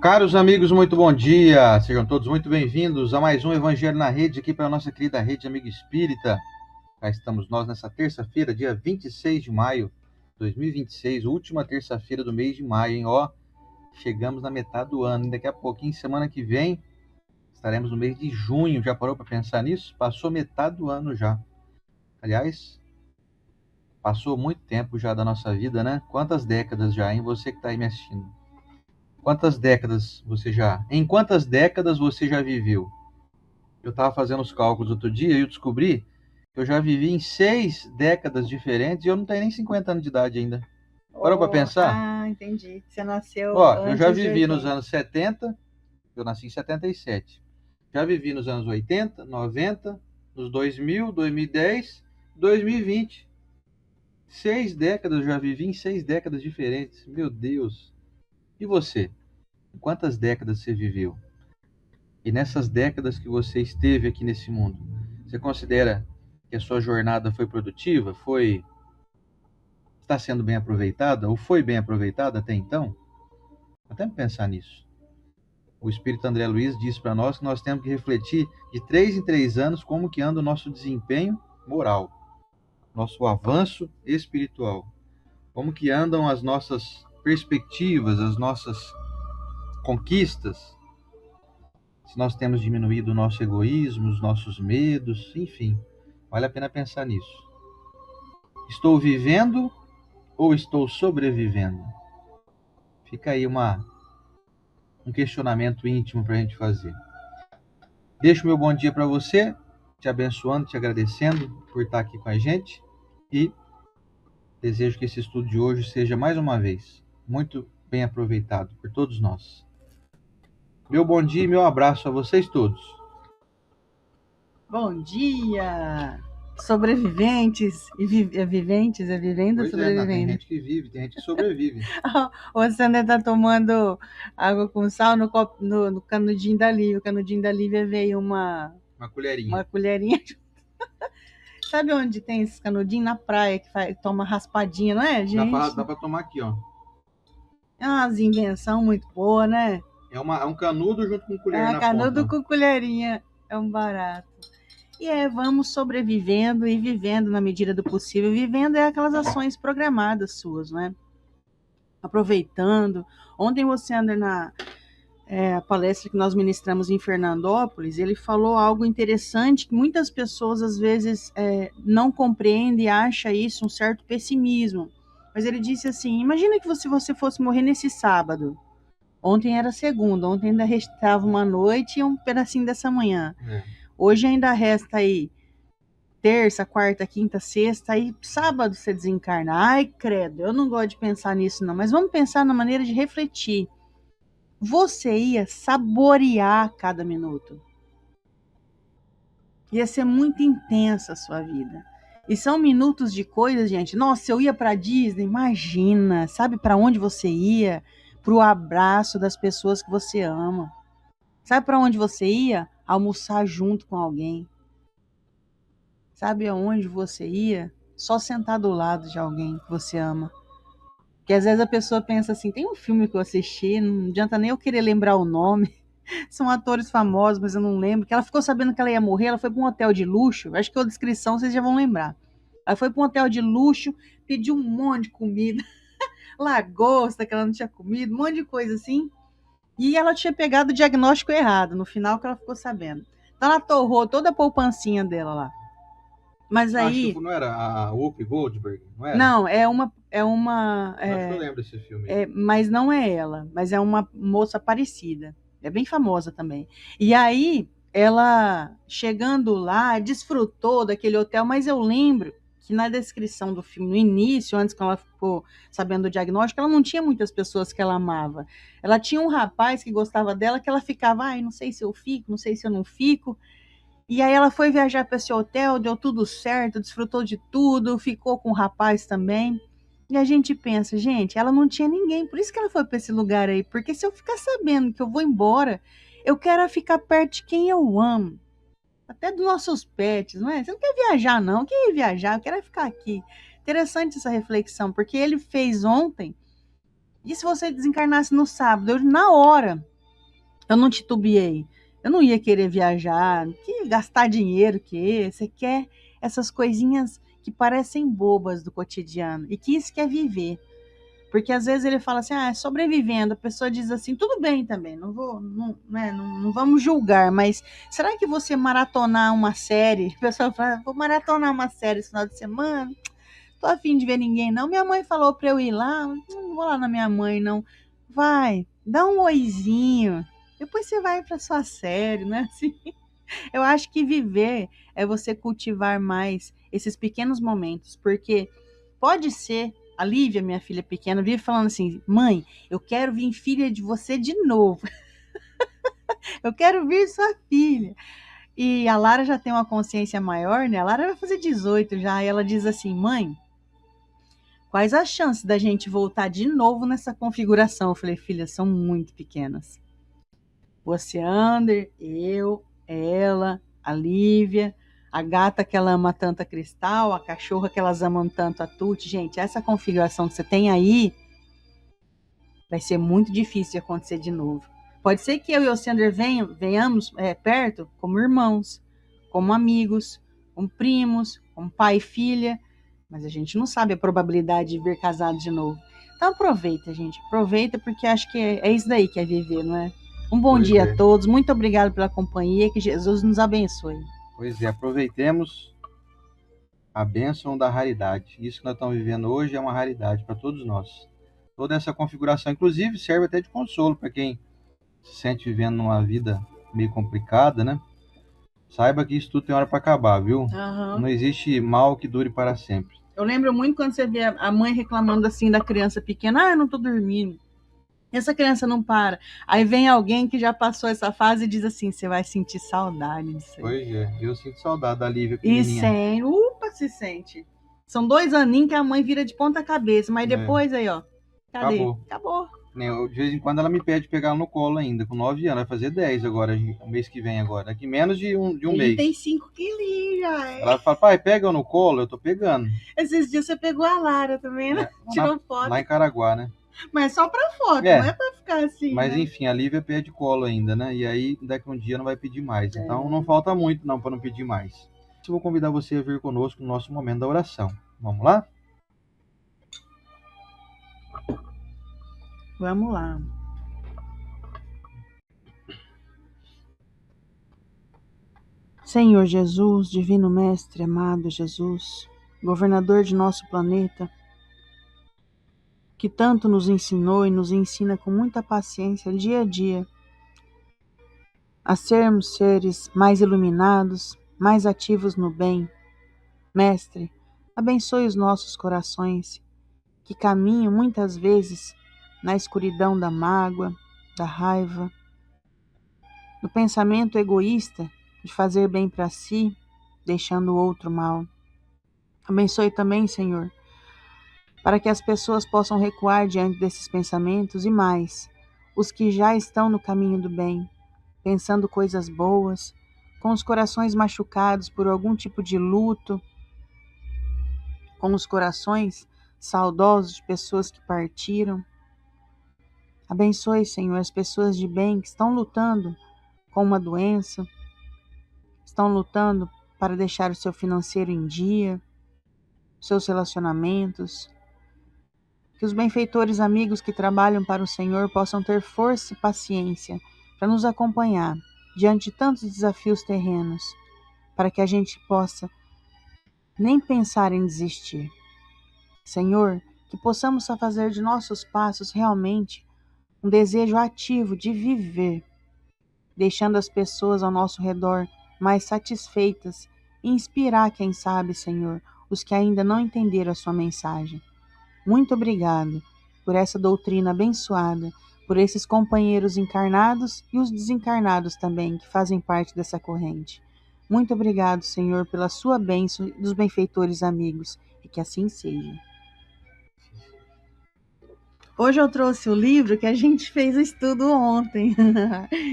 Caros amigos, muito bom dia. Sejam todos muito bem-vindos a mais um Evangelho na Rede, aqui para a nossa querida Rede Amigo Espírita. Cá estamos nós nessa terça-feira, dia 26 de maio de 2026, última terça-feira do mês de maio, hein? Ó, chegamos na metade do ano. Daqui a pouquinho, semana que vem, estaremos no mês de junho. Já parou para pensar nisso? Passou metade do ano já. Aliás, passou muito tempo já da nossa vida, né? Quantas décadas já, hein? Você que está aí me assistindo. Em quantas décadas você já viveu? Eu estava fazendo os cálculos outro dia e eu descobri que eu já vivi em 6 décadas diferentes e eu não tenho nem 50 anos de idade ainda. Parou para pensar? Entendi. Você nasceu Ó, eu antes já de vivi 80. nos anos 70, eu nasci em 77. Já vivi nos anos 80, 90, nos 2000, 2010, 2020. 6 décadas eu já vivi em 6 décadas diferentes. Meu Deus. E você? Em quantas décadas você viveu? E nessas décadas que você esteve aqui nesse mundo, você considera que a sua jornada foi produtiva? Está sendo bem aproveitada? Ou foi bem aproveitada até então? Até pensar nisso. O Espírito André Luiz diz para nós que nós temos que refletir de 3 em 3 anos como que anda o nosso desempenho moral, nosso avanço espiritual, como que andam as nossas perspectivas, as nossas conquistas, se nós temos diminuído o nosso egoísmo, os nossos medos, enfim, vale a pena pensar nisso. Estou vivendo ou estou sobrevivendo? Fica aí um questionamento íntimo para a gente fazer. Deixo o meu bom dia para você, te abençoando, te agradecendo por estar aqui com a gente e desejo que esse estudo de hoje seja, mais uma vez, muito bem aproveitado por todos nós. Meu bom dia e meu abraço a vocês todos. Bom dia! Sobreviventes e viventes, vivendo ou Pois é, tem sobrevivendo? gente que vive, tem gente que sobrevive. O Sander está tomando água com sal no canudinho da Lívia. O canudinho da Lívia veio uma colherinha. Sabe onde tem esses canudinhos? Na praia, que toma raspadinha, não é, gente? Dá para tomar aqui, ó. É umas invenção muito boa, né? É um canudo junto com colher na ponta. Canudo com colherinha. É um barato. E vamos sobrevivendo e vivendo na medida do possível. Vivendo é aquelas ações programadas suas, não é? Aproveitando. Ontem você anda na palestra que nós ministramos em Fernandópolis, ele falou algo interessante que muitas pessoas às vezes não compreendem e acham isso um certo pessimismo. Mas ele disse assim, imagina que se você fosse morrer nesse sábado. Ontem era segunda, ontem ainda restava uma noite e um pedacinho dessa manhã. Hoje ainda resta aí terça, quarta, quinta, sexta, aí sábado você desencarna. Ai, credo, eu não gosto de pensar nisso não, mas vamos pensar na maneira de refletir. Você ia saborear cada minuto. Ia ser muito intensa a sua vida. E são minutos de coisas, gente. Nossa, eu ia para Disney, imagina, sabe para onde você ia? Pro abraço das pessoas que você ama. Sabe para onde você ia? Almoçar junto com alguém. Sabe aonde você ia? Só sentar do lado de alguém que você ama. Porque às vezes a pessoa pensa assim, tem um filme que eu assisti, não adianta nem eu querer lembrar o nome. São atores famosos, mas eu não lembro. Que ela ficou sabendo que ela ia morrer, ela foi para um hotel de luxo. Acho que a descrição vocês já vão lembrar. Ela foi para um hotel de luxo, pediu um monte de comida. Lagosta que ela não tinha comido, um monte de coisa assim. E ela tinha pegado o diagnóstico errado, no final que ela ficou sabendo. Então ela torrou toda a poupancinha dela lá. Mas aí... Acho que não era a Whoopi Goldberg, não era? Não, é uma... Acho que eu lembro desse filme. Mas não é ela, mas é uma moça parecida. É bem famosa também. E aí, ela, chegando lá, desfrutou daquele hotel, mas eu lembro que na descrição do filme, no início, antes que ela ficou sabendo do diagnóstico, ela não tinha muitas pessoas que ela amava. Ela tinha um rapaz que gostava dela, que ela ficava, ai, não sei se eu fico, não sei se eu não fico. E aí ela foi viajar para esse hotel, deu tudo certo, desfrutou de tudo, ficou com o rapaz também. E a gente pensa, gente, ela não tinha ninguém, por isso que ela foi para esse lugar aí, porque se eu ficar sabendo que eu vou embora, eu quero ficar perto de quem eu amo. Até dos nossos pets, não é? Você não quer viajar, não. Quem ia viajar? Eu quero ficar aqui. Interessante essa reflexão, porque ele fez ontem, e se você desencarnasse no sábado, na hora, Eu não titubeei. Eu não ia querer viajar, que gastar dinheiro, que você quer essas coisinhas que parecem bobas do cotidiano e que isso quer viver. Porque às vezes ele fala assim, ah, é sobrevivendo. A pessoa diz assim, tudo bem também, não vou, não, né, não vamos julgar, mas será que você maratonar uma série? A pessoa fala, vou maratonar uma série esse final de semana? Tô a fim de ver ninguém, não. Minha mãe falou pra eu ir lá, não vou lá na minha mãe, não. Vai, dá um oizinho. Depois você vai pra sua série, né? Assim, eu acho que viver é você cultivar mais esses pequenos momentos, porque pode ser, a Lívia, minha filha pequena, vive falando assim: mãe, eu quero vir filha de você de novo, eu quero vir sua filha. E a Lara já tem uma consciência maior, né? A Lara vai fazer 18 já, e ela diz assim: mãe, quais as chances da gente voltar de novo nessa configuração? Eu falei: filha, são muito pequenas. Você, Ander, eu, ela, a Lívia, a gata que ela ama tanto a Cristal, a cachorra que elas amam tanto a Tuti. Gente, essa configuração que você tem aí vai ser muito difícil de acontecer de novo. Pode ser que eu e o Sander venhamos perto como irmãos, como amigos, como primos, como pai e filha, mas a gente não sabe a probabilidade de ver casado de novo. Então aproveita, gente, aproveita, porque acho que é isso daí que é viver, não é? Um bom Pois dia é. a todos, muito obrigado pela companhia, que Jesus nos abençoe. Pois é, aproveitemos a bênção da raridade. Isso que nós estamos vivendo hoje é uma raridade para todos nós. Toda essa configuração, inclusive, serve até de consolo para quem se sente vivendo numa vida meio complicada, né? Saiba que isso tudo tem hora para acabar, viu? Uhum. Não existe mal que dure para sempre. Eu lembro muito quando você vê a mãe reclamando assim da criança pequena, ah, eu não tô dormindo. Essa criança não para. Aí vem alguém que já passou essa fase e diz assim, você vai sentir saudade disso aí. Pois é, eu sinto saudade da Lívia E pequenininha. se sente. São 2 aninhos que a mãe vira de ponta cabeça, mas depois aí, ó, cadê? Acabou. De vez em quando ela me pede pegar ela no colo ainda, com 9 anos, vai fazer 10 agora, o mês que vem agora, daqui menos de um Ele mês. tem 5 quilinhos já. Ela fala, pai, pega eu no colo, eu tô pegando. Esses dias você pegou a Lara também, né? Tirou foto. Lá em Caraguá, né? Mas só pra foto, não é pra ficar assim, mas né? enfim, a Lívia pede colo ainda, né? E aí daqui um dia não vai pedir mais. Então não falta muito não para não pedir mais. Eu vou convidar você a vir conosco no nosso momento da oração. Vamos lá? Vamos lá. Senhor Jesus, Divino Mestre, amado Jesus, governador de nosso planeta, que tanto nos ensinou e nos ensina com muita paciência dia a dia a sermos seres mais iluminados, mais ativos no bem. Mestre, abençoe os nossos corações, que caminham muitas vezes na escuridão da mágoa, da raiva, do pensamento egoísta de fazer bem para si, deixando o outro mal. Abençoe também, Senhor, para que as pessoas possam recuar diante desses pensamentos e mais, os que já estão no caminho do bem, pensando coisas boas, com os corações machucados por algum tipo de luto, com os corações saudosos de pessoas que partiram. Abençoe, Senhor, as pessoas de bem que estão lutando com uma doença, estão lutando para deixar o seu financeiro em dia, seus relacionamentos. Que os benfeitores amigos que trabalham para o Senhor possam ter força e paciência para nos acompanhar diante de tantos desafios terrenos, para que a gente possa nem pensar em desistir. Senhor, que possamos fazer de nossos passos realmente um desejo ativo de viver, deixando as pessoas ao nosso redor mais satisfeitas e inspirar, quem sabe, Senhor, os que ainda não entenderam a sua mensagem. Muito obrigado por essa doutrina abençoada, por esses companheiros encarnados e os desencarnados também, que fazem parte dessa corrente. Muito obrigado, Senhor, pela sua bênção dos benfeitores amigos, e que assim seja. Hoje eu trouxe o livro que a gente fez o estudo ontem,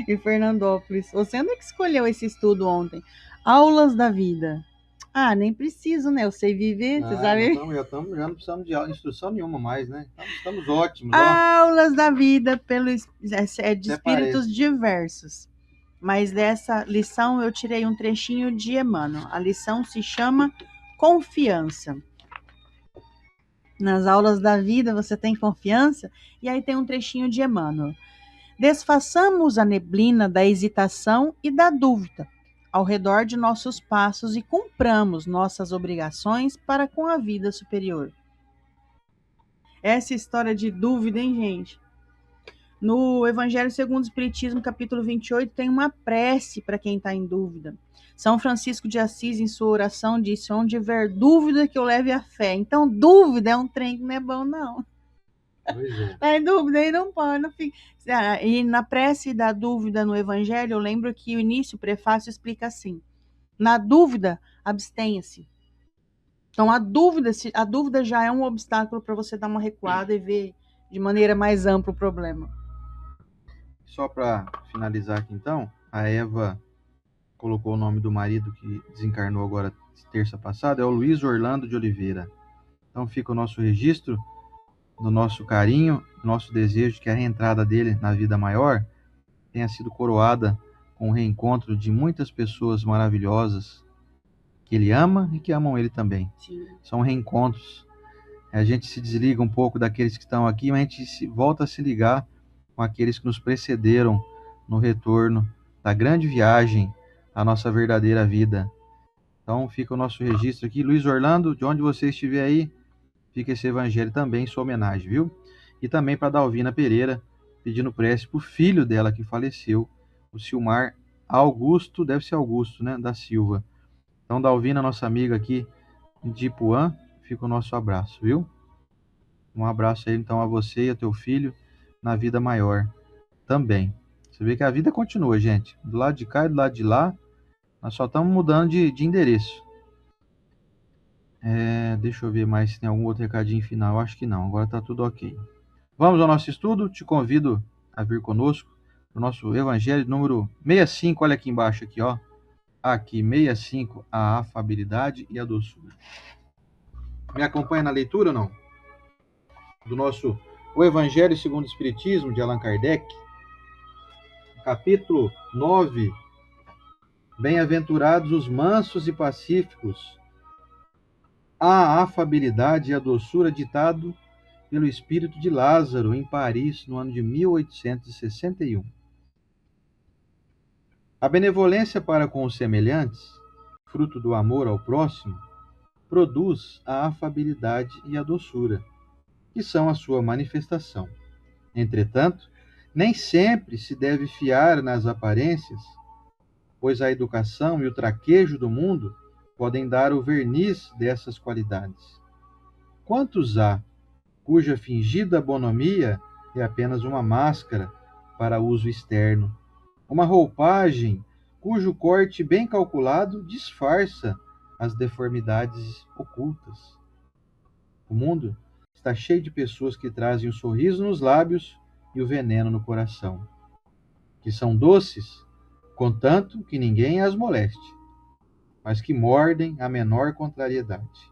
em Fernandópolis. Você onde é que escolheu esse estudo ontem? Aulas da Vida. Ah, nem preciso, né? Eu sei viver, você sabe? Já não precisamos de instrução nenhuma mais, né? Estamos ótimos, ó. Aulas da vida de Até espíritos parece. diversos. Mas dessa lição eu tirei um trechinho de Emmanuel. A lição se chama Confiança. Nas aulas da vida você tem confiança? E aí tem um trechinho de Emmanuel. Desfaçamos a neblina da hesitação e da dúvida ao redor de nossos passos e cumpramos nossas obrigações para com a vida superior. Essa história de dúvida, hein, gente? No Evangelho segundo o Espiritismo, capítulo 28, tem uma prece para quem está em dúvida. São Francisco de Assis, em sua oração, disse: onde houver dúvida, que eu leve a fé. Então, dúvida é um trem que não é bom, não. Pois é. Tá em dúvida aí, não pode. Não fica. E na prece da dúvida no Evangelho, eu lembro que o início, o prefácio, explica assim: na dúvida, abstenha-se. Então, a dúvida já é um obstáculo para você dar uma recuada e ver de maneira mais ampla o problema. Só para finalizar aqui, então, a Eva colocou o nome do marido que desencarnou agora terça passada, é o Luiz Orlando de Oliveira. Então fica o nosso registro do nosso carinho, nosso desejo de que a reentrada dele na vida maior tenha sido coroada com o reencontro de muitas pessoas maravilhosas que ele ama e que amam ele também. Sim. São reencontros. A gente se desliga um pouco daqueles que estão aqui, mas a gente volta a se ligar com aqueles que nos precederam no retorno da grande viagem à nossa verdadeira vida. Então fica o nosso registro aqui. Luiz Orlando, de onde você estiver aí, fica esse evangelho também em sua homenagem, viu? E também para Dalvina Pereira, pedindo prece para o filho dela que faleceu, o Silmar Augusto, deve ser Augusto, né, da Silva. Então, Dalvina, nossa amiga aqui de Ipuã, fica o nosso abraço, viu? Um abraço aí, então, a você e a teu filho na vida maior também. Você vê que a vida continua, gente. Do lado de cá e do lado de lá, nós só estamos mudando de endereço. Deixa eu ver mais se tem algum outro recadinho final. Acho que não, agora está tudo ok. Vamos ao nosso estudo? Te convido a vir conosco para o nosso Evangelho número 65. Olha aqui embaixo, aqui, ó. Aqui, 65, a afabilidade e a doçura. Me acompanha na leitura ou não? Do nosso O Evangelho segundo o Espiritismo, de Allan Kardec, capítulo 9. Bem-aventurados os mansos e pacíficos, a afabilidade e a doçura, ditado pelo espírito de Lázaro em Paris no ano de 1861. A benevolência para com os semelhantes, fruto do amor ao próximo, produz a afabilidade e a doçura, que são a sua manifestação. Entretanto, nem sempre se deve fiar nas aparências, pois a educação e o traquejo do mundo podem dar o verniz dessas qualidades. Quantos há cuja fingida bonomia é apenas uma máscara para uso externo, uma roupagem cujo corte bem calculado disfarça as deformidades ocultas. O mundo está cheio de pessoas que trazem o sorriso nos lábios e o veneno no coração, que são doces, contanto que ninguém as moleste, mas que mordem a menor contrariedade,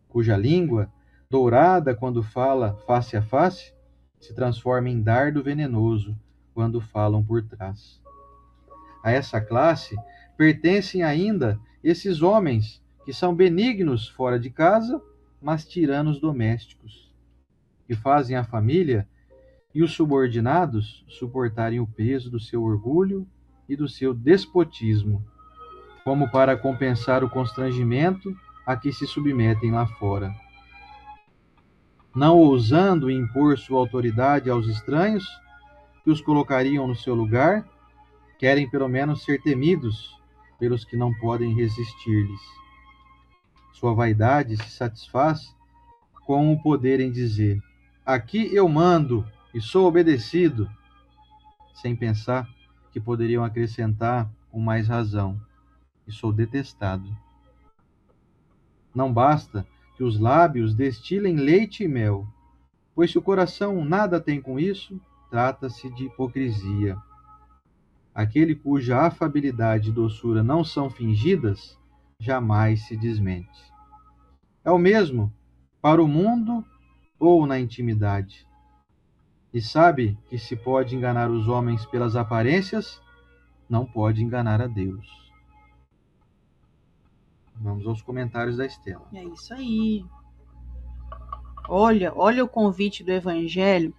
cuja língua, dourada quando fala face a face, se transforma em dardo venenoso quando falam por trás. A essa classe pertencem ainda esses homens que são benignos fora de casa, mas tiranos domésticos, que fazem a família e os subordinados suportarem o peso do seu orgulho e do seu despotismo, como para compensar o constrangimento a que se submetem lá fora. Não ousando impor sua autoridade aos estranhos, que os colocariam no seu lugar, querem pelo menos ser temidos pelos que não podem resistir-lhes. Sua vaidade se satisfaz com o poder em dizer: aqui eu mando e sou obedecido, sem pensar que poderiam acrescentar com mais razão: e sou detestado. Não basta que os lábios destilem leite e mel, pois se o coração nada tem com isso, trata-se de hipocrisia. Aquele cuja afabilidade e doçura não são fingidas, jamais se desmente. É o mesmo para o mundo ou na intimidade. E sabe que se pode enganar os homens pelas aparências, não pode enganar a Deus. Vamos aos comentários da Estela. É isso aí. Olha o convite do Evangelho,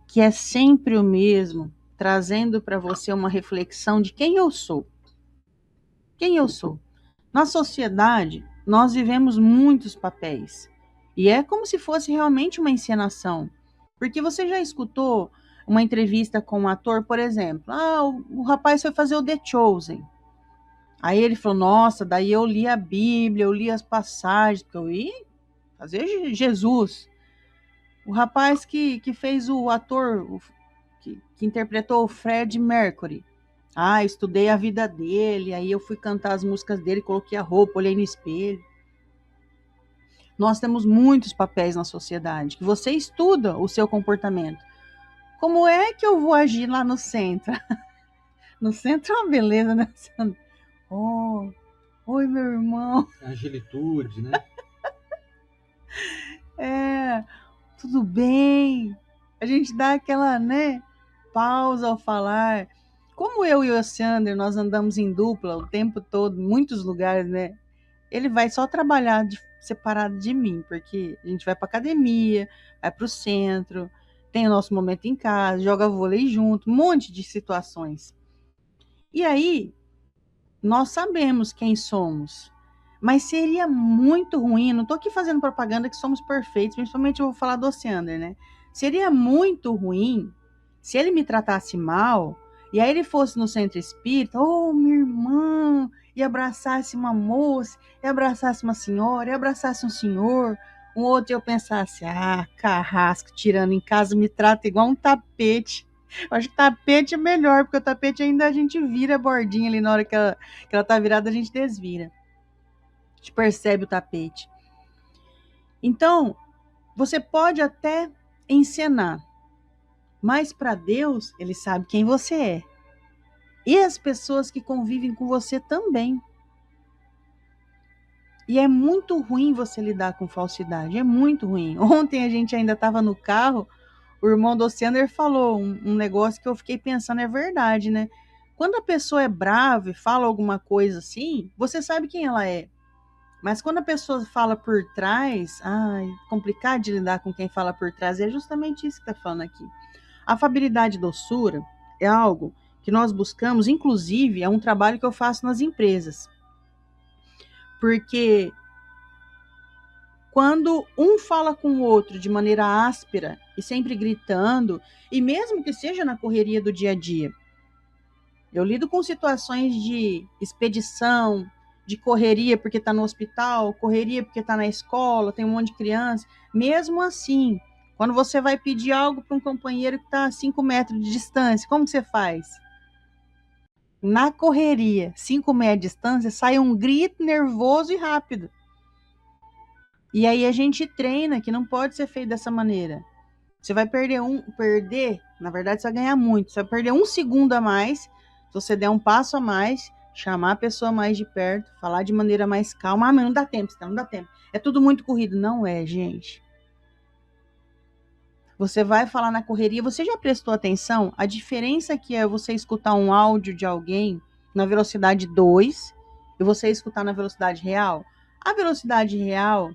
que é sempre o mesmo, trazendo para você uma reflexão de quem eu sou. Quem eu sou? Na sociedade, nós vivemos muitos papéis. E é como se fosse realmente uma encenação. Porque você já escutou uma entrevista com um ator, por exemplo, o rapaz foi fazer o The Chosen. Aí ele falou, nossa, daí eu li a Bíblia, eu li as passagens, porque eu ia fazer Jesus. O rapaz que fez o ator, que interpretou o Fred Mercury. Estudei a vida dele, aí eu fui cantar as músicas dele, coloquei a roupa, olhei no espelho. Nós temos muitos papéis na sociedade, que você estuda o seu comportamento. Como é que eu vou agir lá no centro? No centro é uma beleza, né? Oh, oi, meu irmão. Agilitude, né? Tudo bem? A gente dá aquela, né, pausa ao falar. Como eu e o Sander, nós andamos em dupla o tempo todo, em muitos lugares, né? Ele vai só trabalhar separado de mim, porque a gente vai para academia, vai para o centro, tem o nosso momento em casa, joga vôlei junto, um monte de situações. E aí, nós sabemos quem somos, mas seria muito ruim, não estou aqui fazendo propaganda que somos perfeitos, principalmente eu vou falar do Sander, né? Seria muito ruim se ele me tratasse mal, e aí ele fosse no centro espírita, minha irmã, e abraçasse uma moça, e abraçasse uma senhora, e abraçasse um senhor, um outro, e eu pensasse, carrasco, tirando em casa, me trata igual um tapete. Eu acho que tapete é melhor, porque o tapete ainda a gente vira a bordinha ali na hora que ela tá virada, a gente desvira. A gente percebe o tapete. Então, você pode até encenar, mas para Deus, Ele sabe quem você é. E as pessoas que convivem com você também. E é muito ruim você lidar com falsidade, é muito ruim. Ontem a gente ainda estava no carro, o irmão do Sander falou um negócio que eu fiquei pensando, é verdade, né? Quando a pessoa é brava e fala alguma coisa assim, você sabe quem ela é. Mas quando a pessoa fala por trás, complicado de lidar com quem fala por trás, é justamente isso que está falando aqui. A afabilidade e doçura é algo que nós buscamos, inclusive é um trabalho que eu faço nas empresas. Porque quando um fala com o outro de maneira áspera e sempre gritando, e mesmo que seja na correria do dia a dia, eu lido com situações de expedição, de correria porque está no hospital, correria porque está na escola, tem um monte de criança. Mesmo assim, quando você vai pedir algo para um companheiro que está a 5 metros de distância, como que você faz? Na correria, 5 metros de distância, sai um grito nervoso e rápido. E aí a gente treina que não pode ser feito dessa maneira. Você vai perder, na verdade você vai ganhar muito. Você vai perder 1 segundo a mais, se você der um passo a mais, chamar a pessoa mais de perto, falar de maneira mais calma. Mas não dá tempo, não dá tempo. É tudo muito corrido. Não é, gente. Você vai falar na correria. Você já prestou atenção? A diferença que é você escutar um áudio de alguém na velocidade 2 e você escutar na velocidade real? A velocidade real,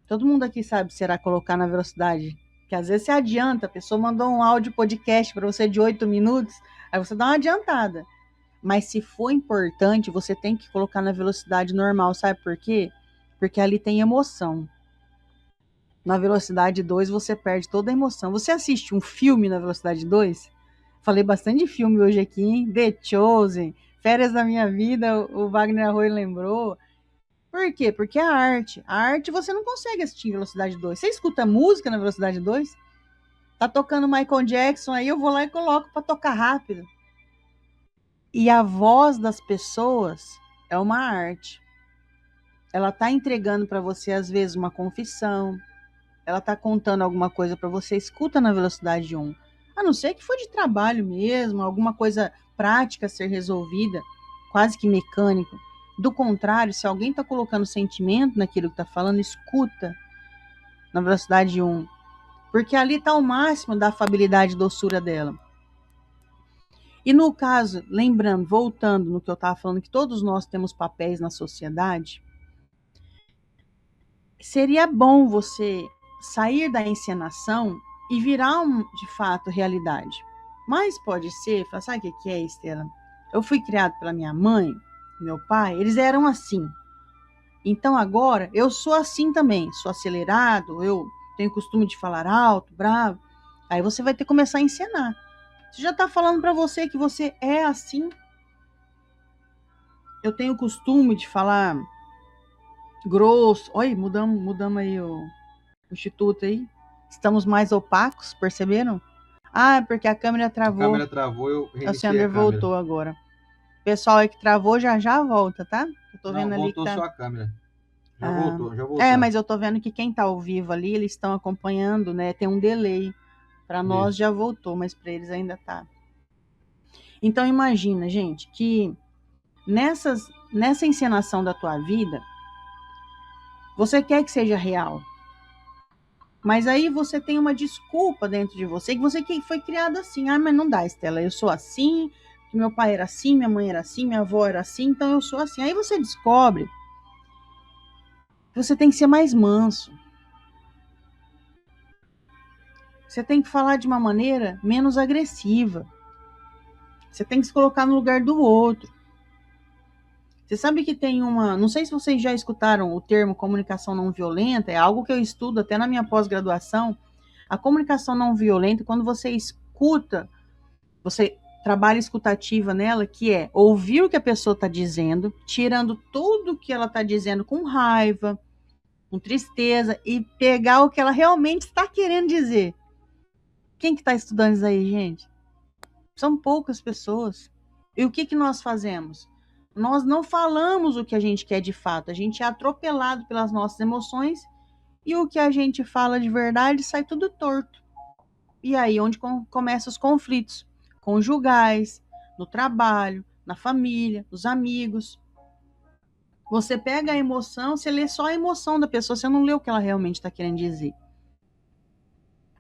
todo mundo aqui sabe se irá colocar na velocidade, que às vezes você adianta, a pessoa mandou um áudio podcast para você de 8 minutos, aí você dá uma adiantada. Mas se for importante, você tem que colocar na velocidade normal, sabe por quê? Porque ali tem emoção. Na velocidade 2 você perde toda a emoção. Você assiste um filme na velocidade 2? Falei bastante de filme hoje aqui, hein? The Chosen, Férias da Minha Vida, o Wagner Arroyo lembrou. Por quê? Porque a arte você não consegue assistir em velocidade 2. Você escuta música na velocidade 2? Tá tocando Michael Jackson, aí eu vou lá e coloco para tocar rápido. E a voz das pessoas é uma arte. Ela tá entregando para você, às vezes, uma confissão. Ela tá contando alguma coisa para você, escuta na velocidade 1. A não ser que for de trabalho mesmo, alguma coisa prática a ser resolvida, quase que mecânico. Do contrário, se alguém está colocando sentimento naquilo que está falando, escuta na velocidade 1. Porque ali está o máximo da afabilidade e doçura dela. E no caso, lembrando, voltando no que eu estava falando, que todos nós temos papéis na sociedade, seria bom você sair da encenação e virar, de fato, realidade. Mas pode ser, sabe o que é, Estela? Eu fui criado pela minha mãe, meu pai, eles eram assim. Então agora eu sou assim também, sou acelerado, eu tenho costume de falar alto, bravo. Aí você vai ter que começar a encenar. Você já está falando para você que você é assim. Eu tenho costume de falar grosso. Oi, mudamos aí o instituto aí. Estamos mais opacos, perceberam? Ah, porque a câmera travou. A câmera travou, eu reiniciei a câmera voltou agora. O pessoal aí que travou já volta, tá? Eu tô vendo ali voltou que tá... só a câmera. Já voltou. Mas eu tô vendo que quem tá ao vivo ali, eles estão acompanhando, né? Tem um delay. Para nós já voltou, mas para eles ainda tá. Então imagina, gente, que nessa encenação da tua vida, você quer que seja real. Mas aí você tem uma desculpa dentro de você, que você foi criado assim. Ah, mas não dá, Estela, eu sou assim, que meu pai era assim, minha mãe era assim, minha avó era assim, então eu sou assim. Aí você descobre que você tem que ser mais manso. Você tem que falar de uma maneira menos agressiva. Você tem que se colocar no lugar do outro. Você sabe que tem uma... Não sei se vocês já escutaram o termo comunicação não violenta, é algo que eu estudo até na minha pós-graduação. A comunicação não violenta, quando você escuta, você trabalha escutativa nela, que é ouvir o que a pessoa está dizendo, tirando tudo que ela está dizendo com raiva, com tristeza, e pegar o que ela realmente está querendo dizer. Quem que está estudando isso aí, gente? São poucas pessoas. E o que nós fazemos? Nós não falamos o que a gente quer de fato. A gente é atropelado pelas nossas emoções e o que a gente fala de verdade sai tudo torto. E aí onde começam os conflitos conjugais, no trabalho, na família, nos amigos. Você pega a emoção, você lê só a emoção da pessoa, você não lê o que ela realmente está querendo dizer.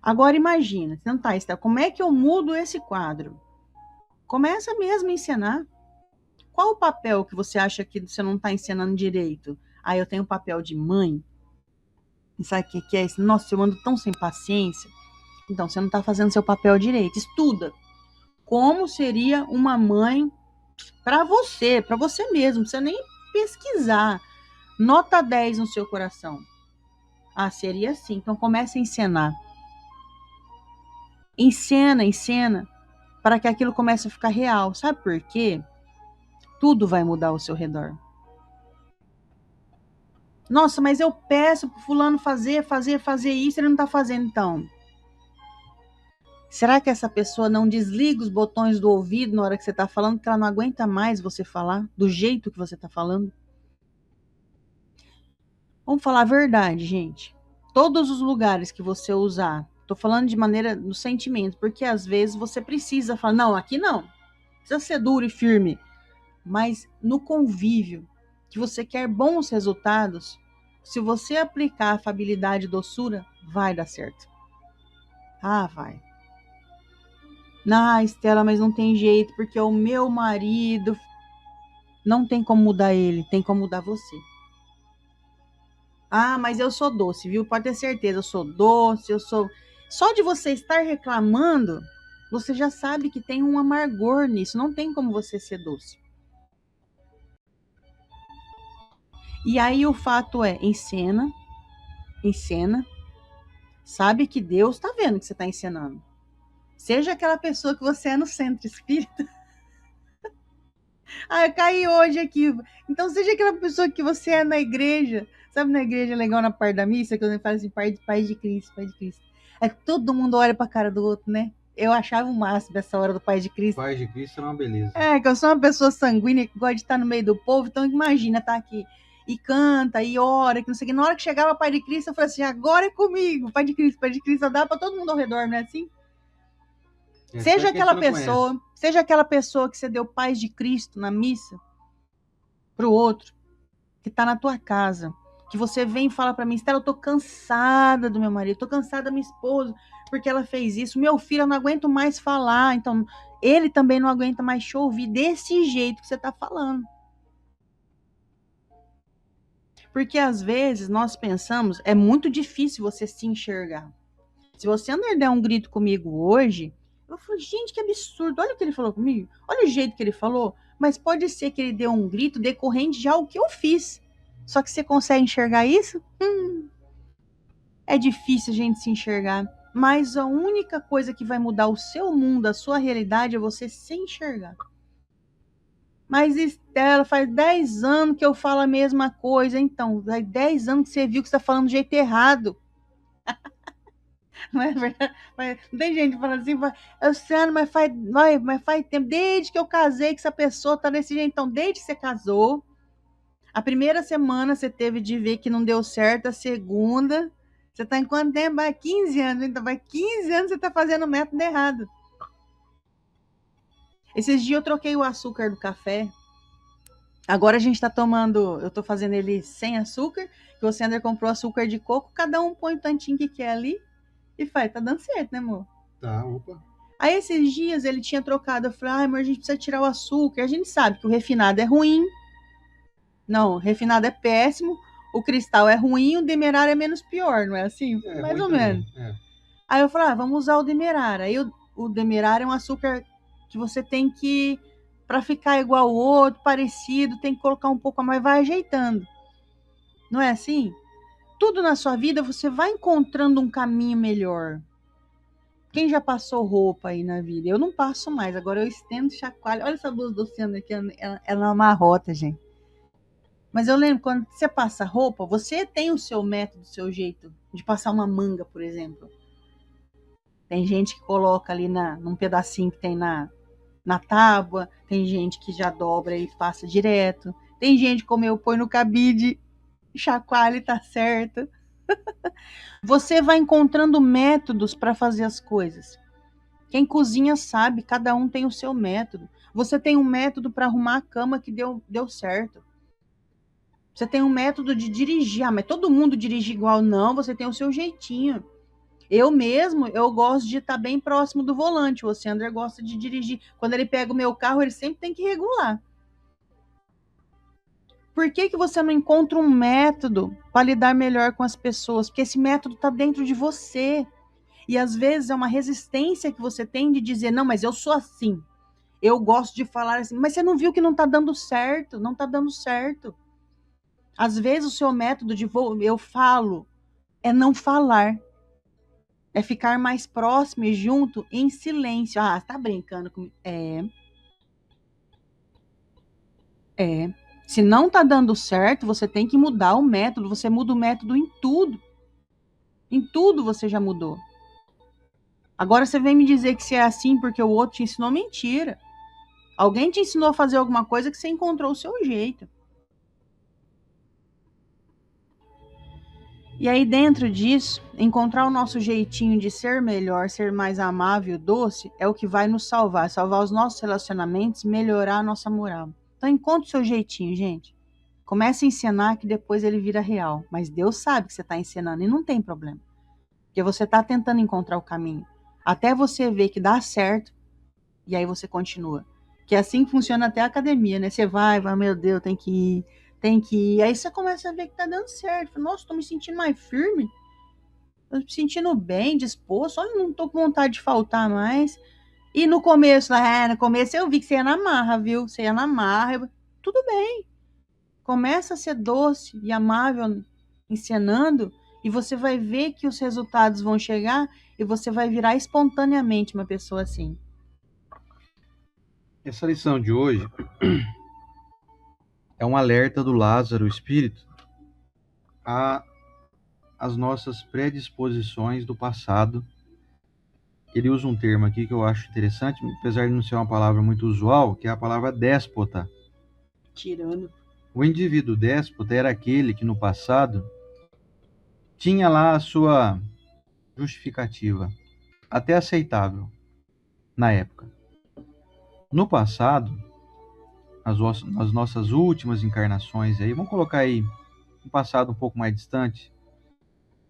Agora imagina, você não tá, Estela, como é que eu mudo esse quadro? Começa mesmo a encenar. Qual o papel que você acha que você não está encenando direito? Ah, eu tenho o papel de mãe. E sabe o que é isso? Nossa, eu ando tão sem paciência. Então, você não está fazendo seu papel direito. Estuda. Como seria uma mãe para você mesmo. Não precisa nem pesquisar. Nota 10 no seu coração. Ah, seria assim. Então, comece a encenar. Encena, para que aquilo comece a ficar real. Sabe por quê? Tudo vai mudar ao seu redor. Nossa, mas eu peço pro fulano fazer isso, ele não tá fazendo então. Será que essa pessoa não desliga os botões do ouvido na hora que você tá falando, que ela não aguenta mais você falar do jeito que você tá falando? Vamos falar a verdade, gente. Todos os lugares que você usar, tô falando de maneira no sentimento, porque às vezes você precisa falar, não, aqui não. Precisa ser duro e firme. Mas no convívio, que você quer bons resultados, se você aplicar afabilidade e doçura, vai dar certo. Ah, vai. Estela, mas não tem jeito, porque o meu marido... Não tem como mudar ele, tem como mudar você. Ah, mas eu sou doce, viu? Pode ter certeza, eu sou doce, eu sou... Só de você estar reclamando, você já sabe que tem um amargor nisso, não tem como você ser doce. E aí o fato é, encena, sabe que Deus está vendo que você está encenando. Seja aquela pessoa que você é no centro espírita. Eu caí hoje aqui. Então seja aquela pessoa que você é na igreja. Sabe, na igreja legal, na parte da missa, que eu falo assim, Pai de Cristo. É que todo mundo olha pra cara do outro, né? Eu achava o máximo essa hora do Pai de Cristo. Pai de Cristo é uma beleza. Que eu sou uma pessoa sanguínea que gosta de estar no meio do povo, então imagina, tá aqui e canta, e ora, que não sei o que. Na hora que chegava o Pai de Cristo, eu falei assim, agora é comigo, Pai de Cristo, dá pra todo mundo ao redor, não é assim? Seja aquela pessoa que você deu paz de Cristo na missa, pro outro que tá na tua casa, que você vem e fala para mim, Estela, eu tô cansada do meu marido, tô cansada da minha esposa, porque ela fez isso, meu filho, eu não aguento mais falar, então ele também não aguenta mais te ouvir desse jeito que você tá falando. Porque às vezes nós pensamos, é muito difícil você se enxergar. Se você andar der um grito comigo hoje, eu falo, gente, que absurdo, olha o que ele falou comigo, olha o jeito que ele falou, mas pode ser que ele deu um grito decorrente de algo que eu fiz. Só que você consegue enxergar isso? É difícil a gente se enxergar, mas a única coisa que vai mudar o seu mundo, a sua realidade, é você se enxergar. Mas Estela, faz 10 anos que eu falo a mesma coisa, então, faz 10 anos que você viu que você está falando do jeito errado. Não é verdade? Não tem gente falando assim, Luciano, mas faz tempo, desde que eu casei, que essa pessoa tá desse jeito. Então, desde que você casou, a primeira semana você teve de ver que não deu certo, a segunda, você tá em quanto tempo? Vai 15 anos, então vai 15 anos você tá fazendo o método errado. Esses dias eu troquei o açúcar do café. Agora a gente tá tomando, eu tô fazendo ele sem açúcar, que o Sander comprou açúcar de coco, cada um põe o tantinho que quer ali e faz, tá dando certo, né, amor? Tá, opa. Aí esses dias ele tinha trocado, eu falei, amor, a gente precisa tirar o açúcar, a gente sabe que o refinado é ruim, não, o refinado é péssimo, o cristal é ruim, o demerara é menos pior, não é assim? É, Mais ruim ou também. menos. É. Aí eu falei, vamos usar o demerara. Aí o demerara é um açúcar que você tem que, para ficar igual ao outro, parecido, tem que colocar um pouco a mais, vai ajeitando. Não é assim? Tudo na sua vida você vai encontrando um caminho melhor. Quem já passou roupa aí na vida? Eu não passo mais, agora eu estendo, chacoalho. Olha essa blusa do Oceano aqui, ela é uma amarrota, gente. Mas eu lembro, quando você passa roupa, você tem o seu método, o seu jeito de passar uma manga, por exemplo. Tem gente que coloca ali num pedacinho que tem na tábua, tem gente que já dobra e passa direto, tem gente como eu, põe no cabide, chacoalha e tá certo. Você vai encontrando métodos para fazer as coisas. Quem cozinha sabe, cada um tem o seu método. Você tem um método para arrumar a cama que deu certo. Você tem um método de dirigir, mas todo mundo dirige igual, não, você tem o seu jeitinho. Eu mesmo, eu gosto de estar bem próximo do volante. O Sander gosta de dirigir. Quando ele pega o meu carro, ele sempre tem que regular. Por que você não encontra um método para lidar melhor com as pessoas? Porque esse método está dentro de você. E às vezes é uma resistência que você tem de dizer, não, mas eu sou assim. Eu gosto de falar assim. Mas você não viu que não está dando certo? Não está dando certo. Às vezes o seu método de eu falo é não falar. É ficar mais próximo e junto em silêncio. Ah, tá brincando comigo? Se não tá dando certo, você tem que mudar o método. Você muda o método em tudo. Em tudo você já mudou. Agora você vem me dizer que você é assim porque o outro te ensinou mentira. Alguém te ensinou a fazer alguma coisa que você encontrou o seu jeito. E aí, dentro disso, encontrar o nosso jeitinho de ser melhor, ser mais amável, doce, é o que vai nos salvar os nossos relacionamentos, melhorar a nossa moral. Então, encontre o seu jeitinho, gente. Comece a ensinar que depois ele vira real. Mas Deus sabe que você está ensinando e não tem problema. Porque você está tentando encontrar o caminho. Até você ver que dá certo, e aí você continua. Que é assim que funciona até a academia, né? Você vai, meu Deus, tem que ir. Aí você começa a ver que tá dando certo. Nossa, tô me sentindo mais firme. Tô me sentindo bem, disposto. Olha, não tô com vontade de faltar mais. E no começo eu vi que você ia na marra, viu? Você ia na marra. Tudo bem. Começa a ser doce e amável, ensinando, e você vai ver que os resultados vão chegar e você vai virar espontaneamente uma pessoa assim. Essa lição de hoje é um alerta do Lázaro, o espírito, às nossas predisposições do passado. Ele usa um termo aqui que eu acho interessante, apesar de não ser uma palavra muito usual, que é a palavra déspota. Tirano. O indivíduo déspota era aquele que no passado tinha lá a sua justificativa, até aceitável na época. No passado, nas nossas últimas encarnações aí, vamos colocar aí um passado um pouco mais distante,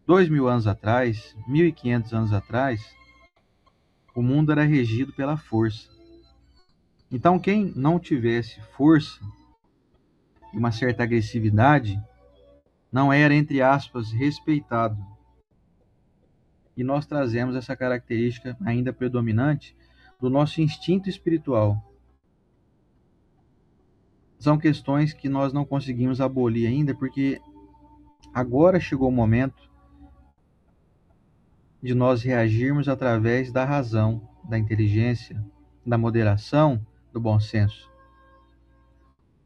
2.000 anos atrás, 1.500 anos atrás, o mundo era regido pela força. Então, quem não tivesse força e uma certa agressividade, não era, entre aspas, respeitado. E nós trazemos essa característica ainda predominante do nosso instinto espiritual. São questões que nós não conseguimos abolir ainda, porque agora chegou o momento de nós reagirmos através da razão, da inteligência, da moderação, do bom senso.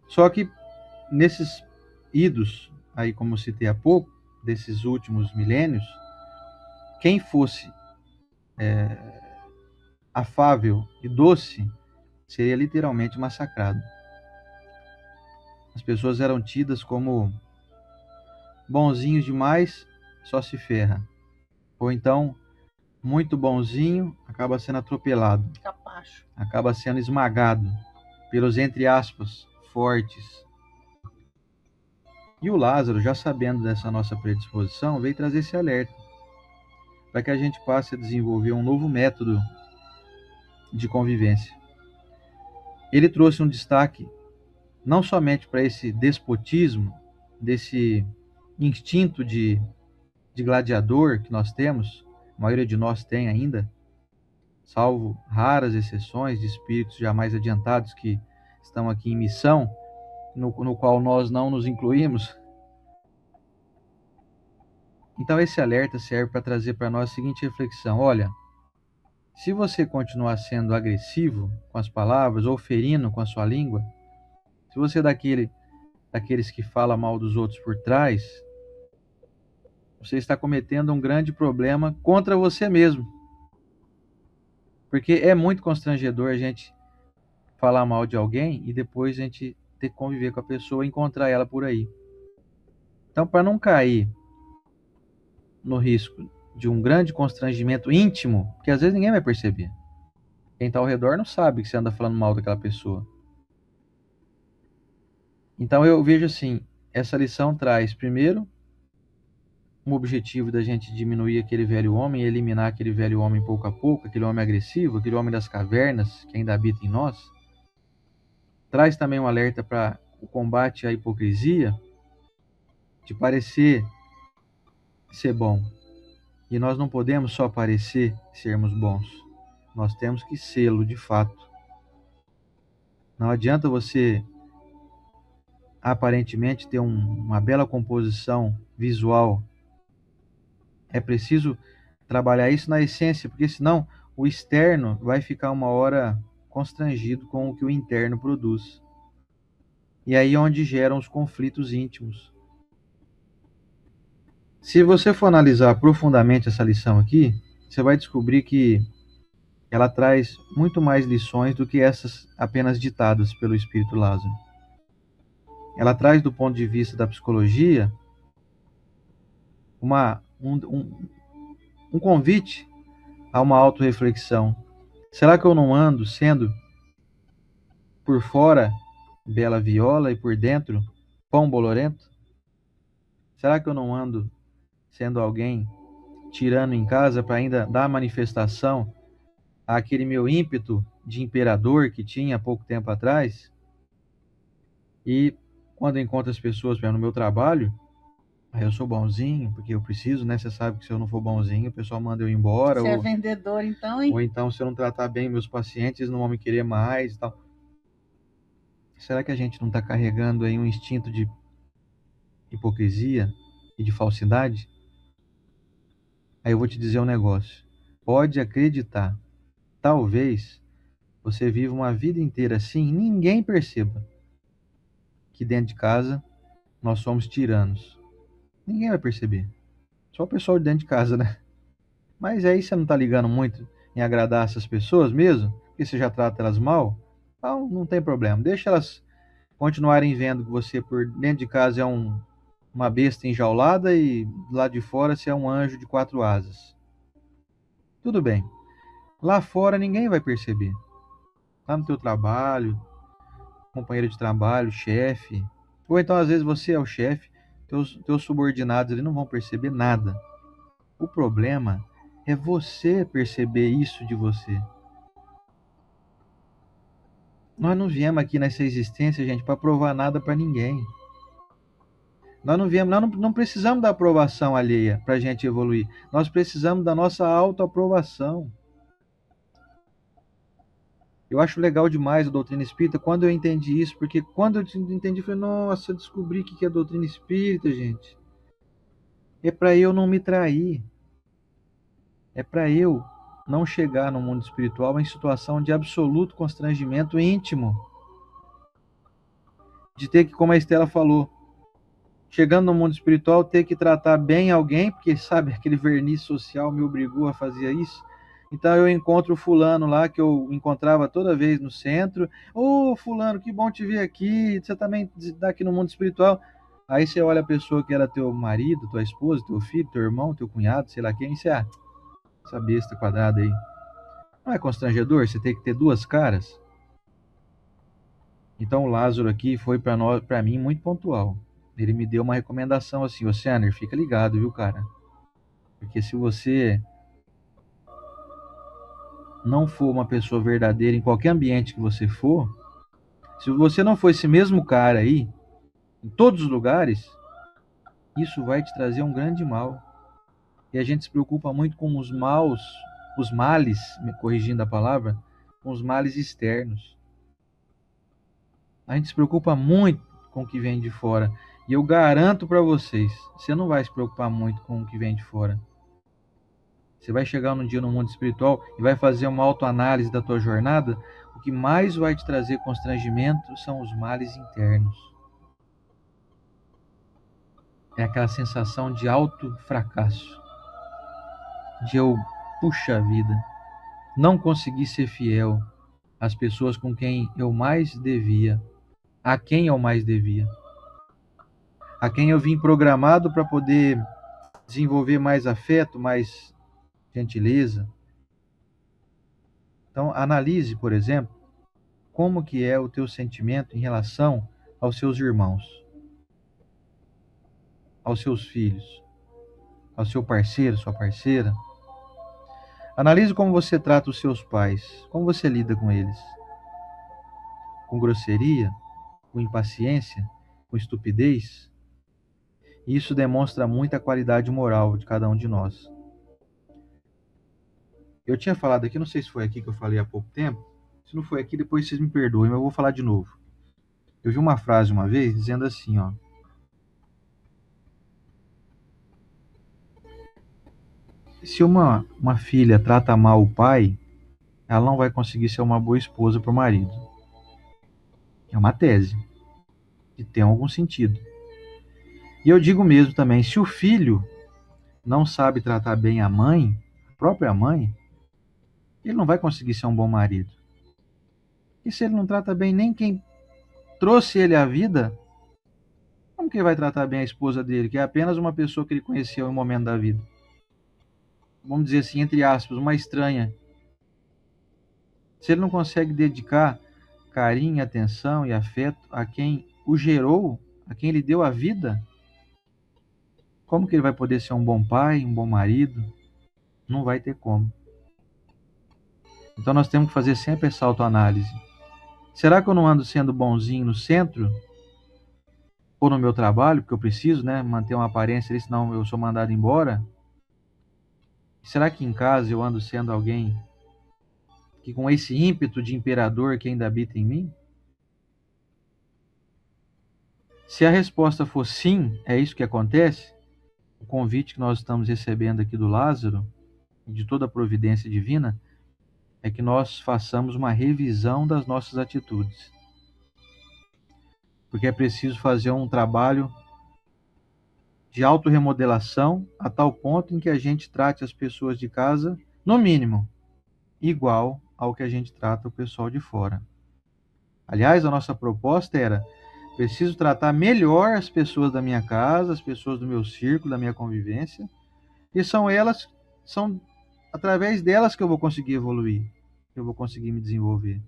Só que nesses idos, aí como citei há pouco, desses últimos milênios, quem fosse afável e doce seria literalmente massacrado. As pessoas eram tidas como bonzinhos demais, só se ferra. Ou então, muito bonzinho, acaba sendo atropelado. Capacho. Acaba sendo esmagado pelos, entre aspas, fortes. E o Lázaro, já sabendo dessa nossa predisposição, veio trazer esse alerta, para que a gente passe a desenvolver um novo método de convivência. Ele trouxe um destaque não somente para esse despotismo, desse instinto de gladiador que nós temos, a maioria de nós tem ainda, salvo raras exceções de espíritos já mais adiantados que estão aqui em missão, no qual nós não nos incluímos. Então esse alerta serve para trazer para nós a seguinte reflexão: olha, se você continuar sendo agressivo com as palavras ou ferindo com a sua língua, se você é daqueles que fala mal dos outros por trás, você está cometendo um grande problema contra você mesmo. Porque é muito constrangedor a gente falar mal de alguém e depois a gente ter que conviver com a pessoa e encontrar ela por aí. Então, para não cair no risco de um grande constrangimento íntimo, que às vezes ninguém vai perceber. Quem está ao redor não sabe que você anda falando mal daquela pessoa. Então eu vejo assim, essa lição traz, primeiro, um objetivo da gente diminuir aquele velho homem, eliminar aquele velho homem pouco a pouco, aquele homem agressivo, aquele homem das cavernas que ainda habita em nós. Traz também um alerta para o combate à hipocrisia, de parecer ser bom. E nós não podemos só parecer sermos bons. Nós temos que sê-lo de fato. Não adianta você aparentemente ter uma bela composição visual. É preciso trabalhar isso na essência, porque senão o externo vai ficar uma hora constrangido com o que o interno produz. E aí é onde geram os conflitos íntimos. Se você for analisar profundamente essa lição aqui, você vai descobrir que ela traz muito mais lições do que essas apenas ditadas pelo Espírito Lázaro. Ela traz, do ponto de vista da psicologia, um convite a uma autorreflexão. Será que eu não ando sendo, por fora, bela viola e por dentro, pão bolorento? Será que eu não ando sendo alguém tirano em casa para ainda dar manifestação àquele meu ímpeto de imperador que tinha há pouco tempo atrás? E quando eu encontro as pessoas no meu trabalho, eu sou bonzinho, porque eu preciso, né? Você sabe que se eu não for bonzinho, o pessoal manda eu embora. Você é vendedor, então, hein? Ou então, se eu não tratar bem meus pacientes, eles não vão me querer mais e tal. Será que a gente não está carregando aí um instinto de hipocrisia e de falsidade? Aí eu vou te dizer um negócio. Pode acreditar. Talvez você viva uma vida inteira assim e ninguém perceba que dentro de casa nós somos tiranos. Ninguém vai perceber. Só o pessoal de dentro de casa, né? Mas aí você não tá ligando muito em agradar essas pessoas mesmo? Porque você já trata elas mal? Então não tem problema. Deixa elas continuarem vendo que você por dentro de casa é uma besta enjaulada e do lado de fora você é um anjo de 4 asas. Tudo bem. Lá fora ninguém vai perceber. Lá no teu trabalho, companheiro de trabalho, chefe. Ou então, às vezes, você é o chefe, teus subordinados ali não vão perceber nada. O problema é você perceber isso de você. Nós não viemos aqui nessa existência, gente, para provar nada para ninguém. Nós não precisamos da aprovação alheia para a gente evoluir. Nós precisamos da nossa autoaprovação. Eu acho legal demais a doutrina espírita quando eu entendi isso, porque quando eu entendi, eu falei, nossa, eu descobri o que é a doutrina espírita, gente. É para eu não me trair. É para eu não chegar no mundo espiritual em situação de absoluto constrangimento íntimo. De ter que, como a Estela falou, chegando no mundo espiritual, ter que tratar bem alguém, porque, sabe, aquele verniz social me obrigou a fazer isso. Então eu encontro o fulano lá, que eu encontrava toda vez no centro. Ô, fulano, que bom te ver aqui. Você também está aqui no mundo espiritual. Aí você olha a pessoa que era teu marido, tua esposa, teu filho, teu irmão, teu cunhado, sei lá quem, e você, essa besta quadrada aí. Não é constrangedor você ter que ter duas caras? Então o Lázaro aqui foi para mim muito pontual. Ele me deu uma recomendação assim, ô Senner, fica ligado, viu, cara? Porque se você não for uma pessoa verdadeira em qualquer ambiente que você for, se você não for esse mesmo cara aí, em todos os lugares, isso vai te trazer um grande mal. E a gente se preocupa muito com os males, me corrigindo a palavra, com os males externos. A gente se preocupa muito com o que vem de fora. E eu garanto para vocês, você não vai se preocupar muito com o que vem de fora. Você vai chegar num dia no mundo espiritual e vai fazer uma autoanálise da tua jornada, o que mais vai te trazer constrangimento são os males internos. É aquela sensação de alto fracasso. De eu, puxa vida, não consegui ser fiel às pessoas com quem eu mais devia, a quem eu mais devia, a quem eu vim programado para poder desenvolver mais afeto, mais gentileza. Então, analise, por exemplo, como que é o teu sentimento em relação aos seus irmãos, aos seus filhos, ao seu parceiro, sua parceira. Analise como você trata os seus pais, como você lida com eles. Com grosseria, com impaciência, com estupidez. Isso demonstra muita qualidade moral de cada um de nós. Eu tinha falado aqui, não sei se foi aqui que eu falei há pouco tempo. Se não foi aqui, depois vocês me perdoem, mas eu vou falar de novo. Eu vi uma frase uma vez dizendo assim, ó. Se uma filha trata mal o pai, ela não vai conseguir ser uma boa esposa para o marido. É uma tese, que tem algum sentido. E eu digo mesmo também, se o filho não sabe tratar bem a mãe, a própria mãe, ele não vai conseguir ser um bom marido. E se ele não trata bem nem quem trouxe ele à vida, como que ele vai tratar bem a esposa dele, que é apenas uma pessoa que ele conheceu em um momento da vida? Vamos dizer assim, entre aspas, uma estranha. Se ele não consegue dedicar carinho, atenção e afeto a quem o gerou, a quem lhe deu a vida, como que ele vai poder ser um bom pai, um bom marido? Não vai ter como. Então nós temos que fazer sempre essa autoanálise. Será que eu não ando sendo bonzinho no centro? Ou no meu trabalho, porque eu preciso, né, manter uma aparência ali, senão eu sou mandado embora? Será que em casa eu ando sendo alguém que com esse ímpeto de imperador que ainda habita em mim? Se a resposta for sim, é isso que acontece, o convite que nós estamos recebendo aqui do Lázaro, e de toda a providência divina, é que nós façamos uma revisão das nossas atitudes. Porque é preciso fazer um trabalho de autorremodelação a tal ponto em que a gente trate as pessoas de casa, no mínimo, igual ao que a gente trata o pessoal de fora. Aliás, a nossa proposta era: preciso tratar melhor as pessoas da minha casa, as pessoas do meu círculo, da minha convivência, e são através delas que eu vou conseguir evoluir, que eu vou conseguir me desenvolver.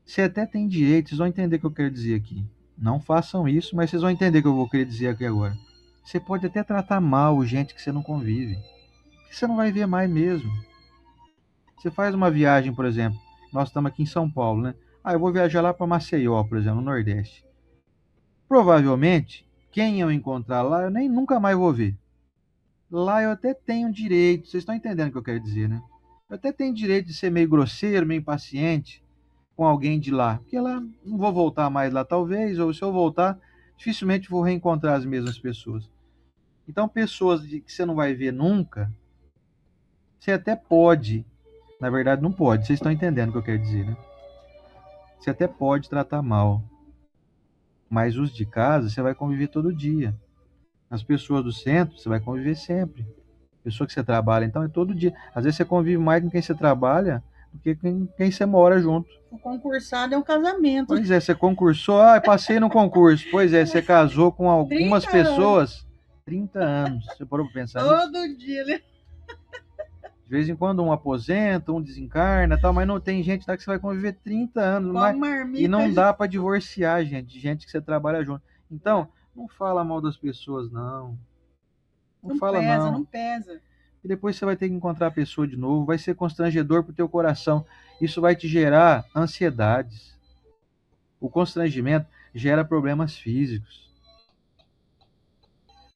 Você até tem direito, vocês vão entender o que eu quero dizer aqui. Não façam isso, mas vocês vão entender o que eu vou querer dizer aqui agora. Você pode até tratar mal gente que você não convive, que você não vai ver mais mesmo. Você faz uma viagem, por exemplo, nós estamos aqui em São Paulo, né? Ah, eu vou viajar lá para Maceió, por exemplo, no Nordeste. Provavelmente, quem eu encontrar lá, eu nem nunca mais vou ver. Lá eu até tenho direito, vocês estão entendendo o que eu quero dizer, né? Eu até tenho direito de ser meio grosseiro, meio impaciente com alguém de lá, porque lá não vou voltar mais lá talvez, ou se eu voltar, dificilmente vou reencontrar as mesmas pessoas. Então, pessoas que você não vai ver nunca, você até pode, na verdade não pode, vocês estão entendendo o que eu quero dizer, né? Você até pode tratar mal, mas os de casa você vai conviver todo dia. As pessoas do centro você vai conviver sempre. Pessoa que você trabalha, então é todo dia. Às vezes você convive mais com quem você trabalha do que com quem você mora junto. O concursado é um casamento. Pois é, você concursou, passei no concurso. Pois é, você casou com algumas 30 pessoas, 30 anos. Você parou pra pensar nisso? Todo dia, né? De vez em quando um aposenta, um desencarna, tal, mas não tem gente lá que você vai conviver 30 anos, Com a marmita. e não dá para divorciar, gente, de gente que você trabalha junto. Então, não fala mal das pessoas, não. Não fala pesa, não. não pesa. E depois você vai ter que encontrar a pessoa de novo, vai ser constrangedor pro teu coração. Isso vai te gerar ansiedades. O constrangimento gera problemas físicos.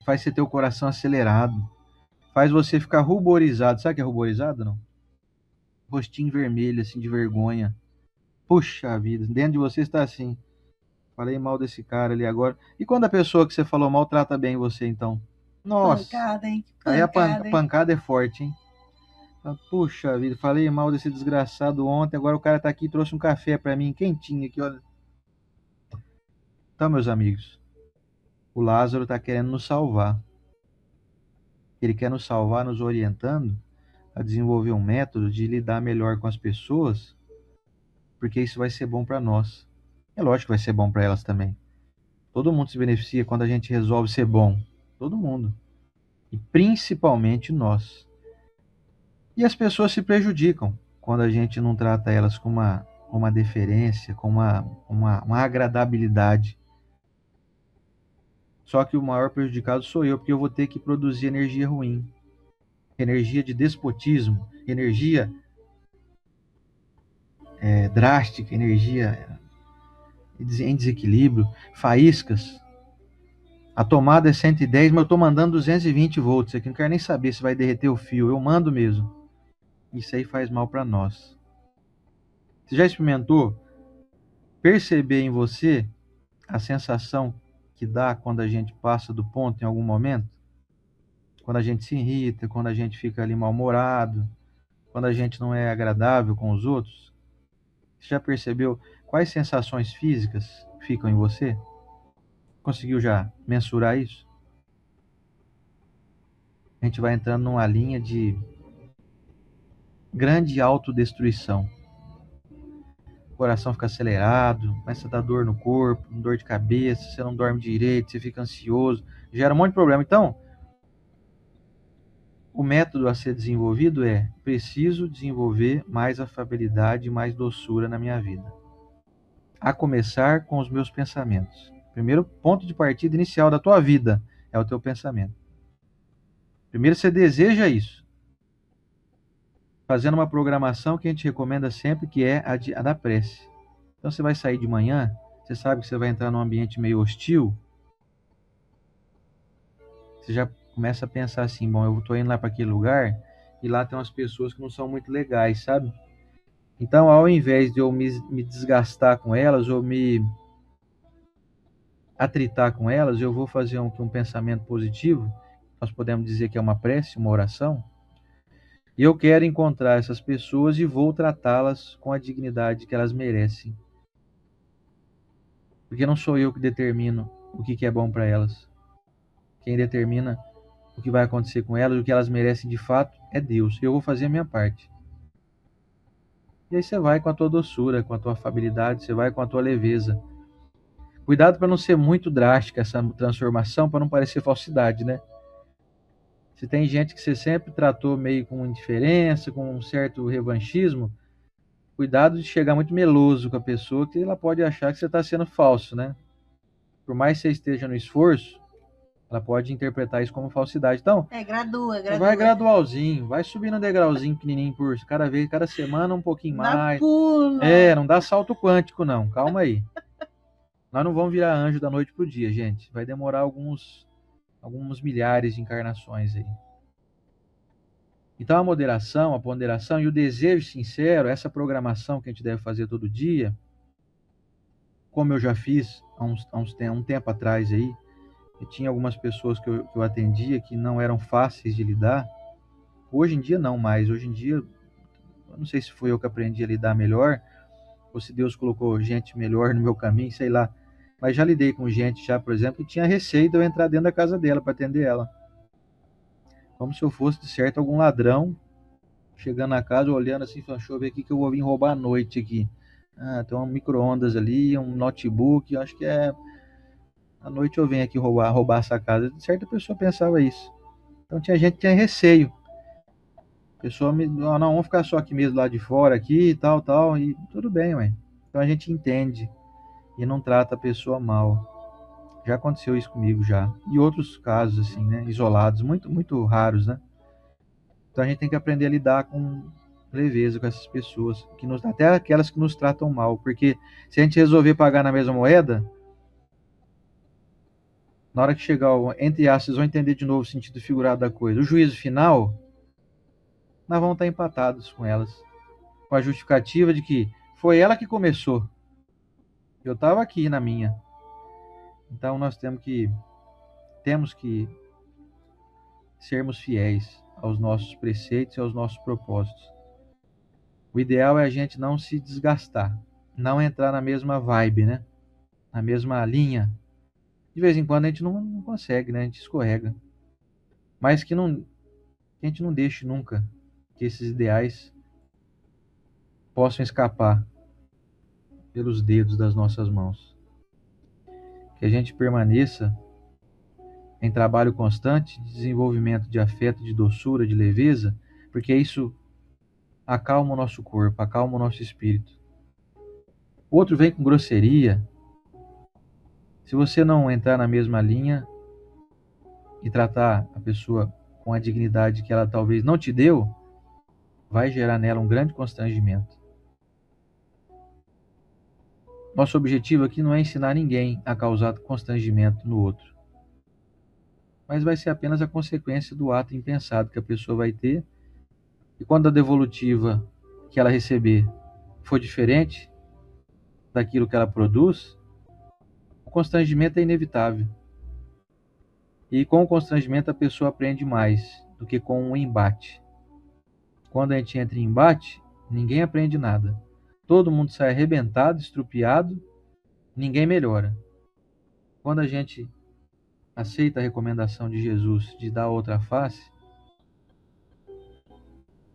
Faz você ter o coração acelerado. Faz você ficar ruborizado. Sabe o que é ruborizado, não? Rostinho vermelho, assim, de vergonha. Puxa vida, dentro de você está assim. Falei mal desse cara ali agora. E quando a pessoa que você falou mal trata bem você, então? Nossa. Pancada, hein? Aí a pancada é forte, hein? Puxa vida, falei mal desse desgraçado ontem, agora o cara tá aqui e trouxe um café para mim, quentinho aqui, olha. Então, meus amigos, o Lázaro tá querendo nos salvar. Ele quer nos salvar, nos orientando a desenvolver um método de lidar melhor com as pessoas, porque isso vai ser bom para nós. É lógico que vai ser bom para elas também. Todo mundo se beneficia quando a gente resolve ser bom. Todo mundo. E principalmente nós. E as pessoas se prejudicam quando a gente não trata elas com uma deferência, com uma agradabilidade. Só que o maior prejudicado sou eu, porque eu vou ter que produzir energia ruim. Energia de despotismo, energia drástica, energia em desequilíbrio, faíscas. A tomada é 110, mas eu estou mandando 220 volts aqui, não quero nem saber se vai derreter o fio, eu mando mesmo. Isso aí faz mal para nós. Você já experimentou perceber em você a sensação que dá quando a gente passa do ponto em algum momento? Quando a gente se irrita, quando a gente fica ali mal-humorado, quando a gente não é agradável com os outros? Você já percebeu quais sensações físicas ficam em você? Conseguiu já mensurar isso? A gente vai entrando numa linha de grande autodestruição. O coração fica acelerado, começa a dar dor no corpo, dor de cabeça, você não dorme direito, você fica ansioso, gera um monte de problema. Então, o método a ser desenvolvido é: preciso desenvolver mais afabilidade e mais doçura na minha vida. A começar com os meus pensamentos. Primeiro ponto de partida inicial da tua vida é o teu pensamento. Primeiro você deseja isso. Fazendo uma programação que a gente recomenda sempre, que é a da prece. Então você vai sair de manhã, você sabe que você vai entrar num ambiente meio hostil, você já começa a pensar assim: bom, eu estou indo lá para aquele lugar e lá tem umas pessoas que não são muito legais, sabe? Então, ao invés de eu me desgastar com elas ou me atritar com elas, eu vou fazer um pensamento positivo. Nós podemos dizer que é uma prece, uma oração. E eu quero encontrar essas pessoas e vou tratá-las com a dignidade que elas merecem. Porque não sou eu que determino o que é bom para elas. Quem determina o que vai acontecer com elas, o que elas merecem de fato, é Deus. Eu vou fazer a minha parte. E aí você vai com a tua doçura, com a tua afabilidade, você vai com a tua leveza. Cuidado para não ser muito drástica essa transformação, para não parecer falsidade, né? Se tem gente que você sempre tratou meio com indiferença, com um certo revanchismo, cuidado de chegar muito meloso com a pessoa, que ela pode achar que você está sendo falso, né? Por mais que você esteja no esforço, ela pode interpretar isso como falsidade. Então, Gradua. vai gradualzinho, vai subindo um degrauzinho pequenininho por cada semana um pouquinho mais. Pula. Não dá salto quântico não, calma aí. Nós não vamos virar anjo da noite pro dia, gente. Vai demorar alguns milhares de encarnações aí. Então a moderação, a ponderação e o desejo sincero, essa programação que a gente deve fazer todo dia, como eu já fiz há um tempo atrás aí, e tinha algumas pessoas que eu atendia que não eram fáceis de lidar. Hoje em dia não mais. Hoje em dia, eu não sei se foi eu que aprendi a lidar melhor, ou se Deus colocou gente melhor no meu caminho, sei lá. Mas já lidei com gente já, por exemplo, que tinha receio de eu entrar dentro da casa dela para atender ela. Como se eu fosse, de certo, algum ladrão, chegando na casa, olhando assim, falando, deixa eu ver o que eu vou vir roubar à noite aqui. Tem um micro-ondas ali, um notebook, acho que à noite eu venho aqui roubar essa casa. De certa pessoa pensava isso. Então tinha gente que tinha receio. A pessoa não, vamos ficar só aqui mesmo, lá de fora, aqui e tal, e tudo bem, ué. Então a gente entende e não trata a pessoa mal. Já aconteceu isso comigo já. E outros casos, assim, né, isolados, muito, muito raros, né. Então a gente tem que aprender a lidar com leveza com essas pessoas, até aquelas que nos tratam mal, porque se a gente resolver pagar na mesma moeda, na hora que chegar, entre aspas, vocês vão entender de novo o sentido figurado da coisa. O juízo final, nós vamos estar empatados com elas, com a justificativa de que foi ela que começou. Eu estava aqui na minha. Então nós temos que sermos fiéis aos nossos preceitos e aos nossos propósitos. O ideal é a gente não se desgastar, não entrar na mesma vibe, né? Na mesma linha. De vez em quando a gente não consegue, né? A gente escorrega. Mas que a gente não deixe nunca que esses ideais possam escapar pelos dedos das nossas mãos. Que a gente permaneça em trabalho constante de desenvolvimento de afeto, de doçura, de leveza, porque isso acalma o nosso corpo, acalma o nosso espírito. O outro vem com grosseria. Se você não entrar na mesma linha e tratar a pessoa com a dignidade que ela talvez não te deu, vai gerar nela um grande constrangimento. Nosso objetivo aqui não é ensinar ninguém a causar constrangimento no outro, mas vai ser apenas a consequência do ato impensado que a pessoa vai ter, e quando a devolutiva que ela receber for diferente daquilo que ela produz, o constrangimento é inevitável. E com o constrangimento a pessoa aprende mais do que com um embate. Quando a gente entra em embate, ninguém aprende nada. Todo mundo sai arrebentado, estrupiado, ninguém melhora. Quando a gente aceita a recomendação de Jesus de dar outra face,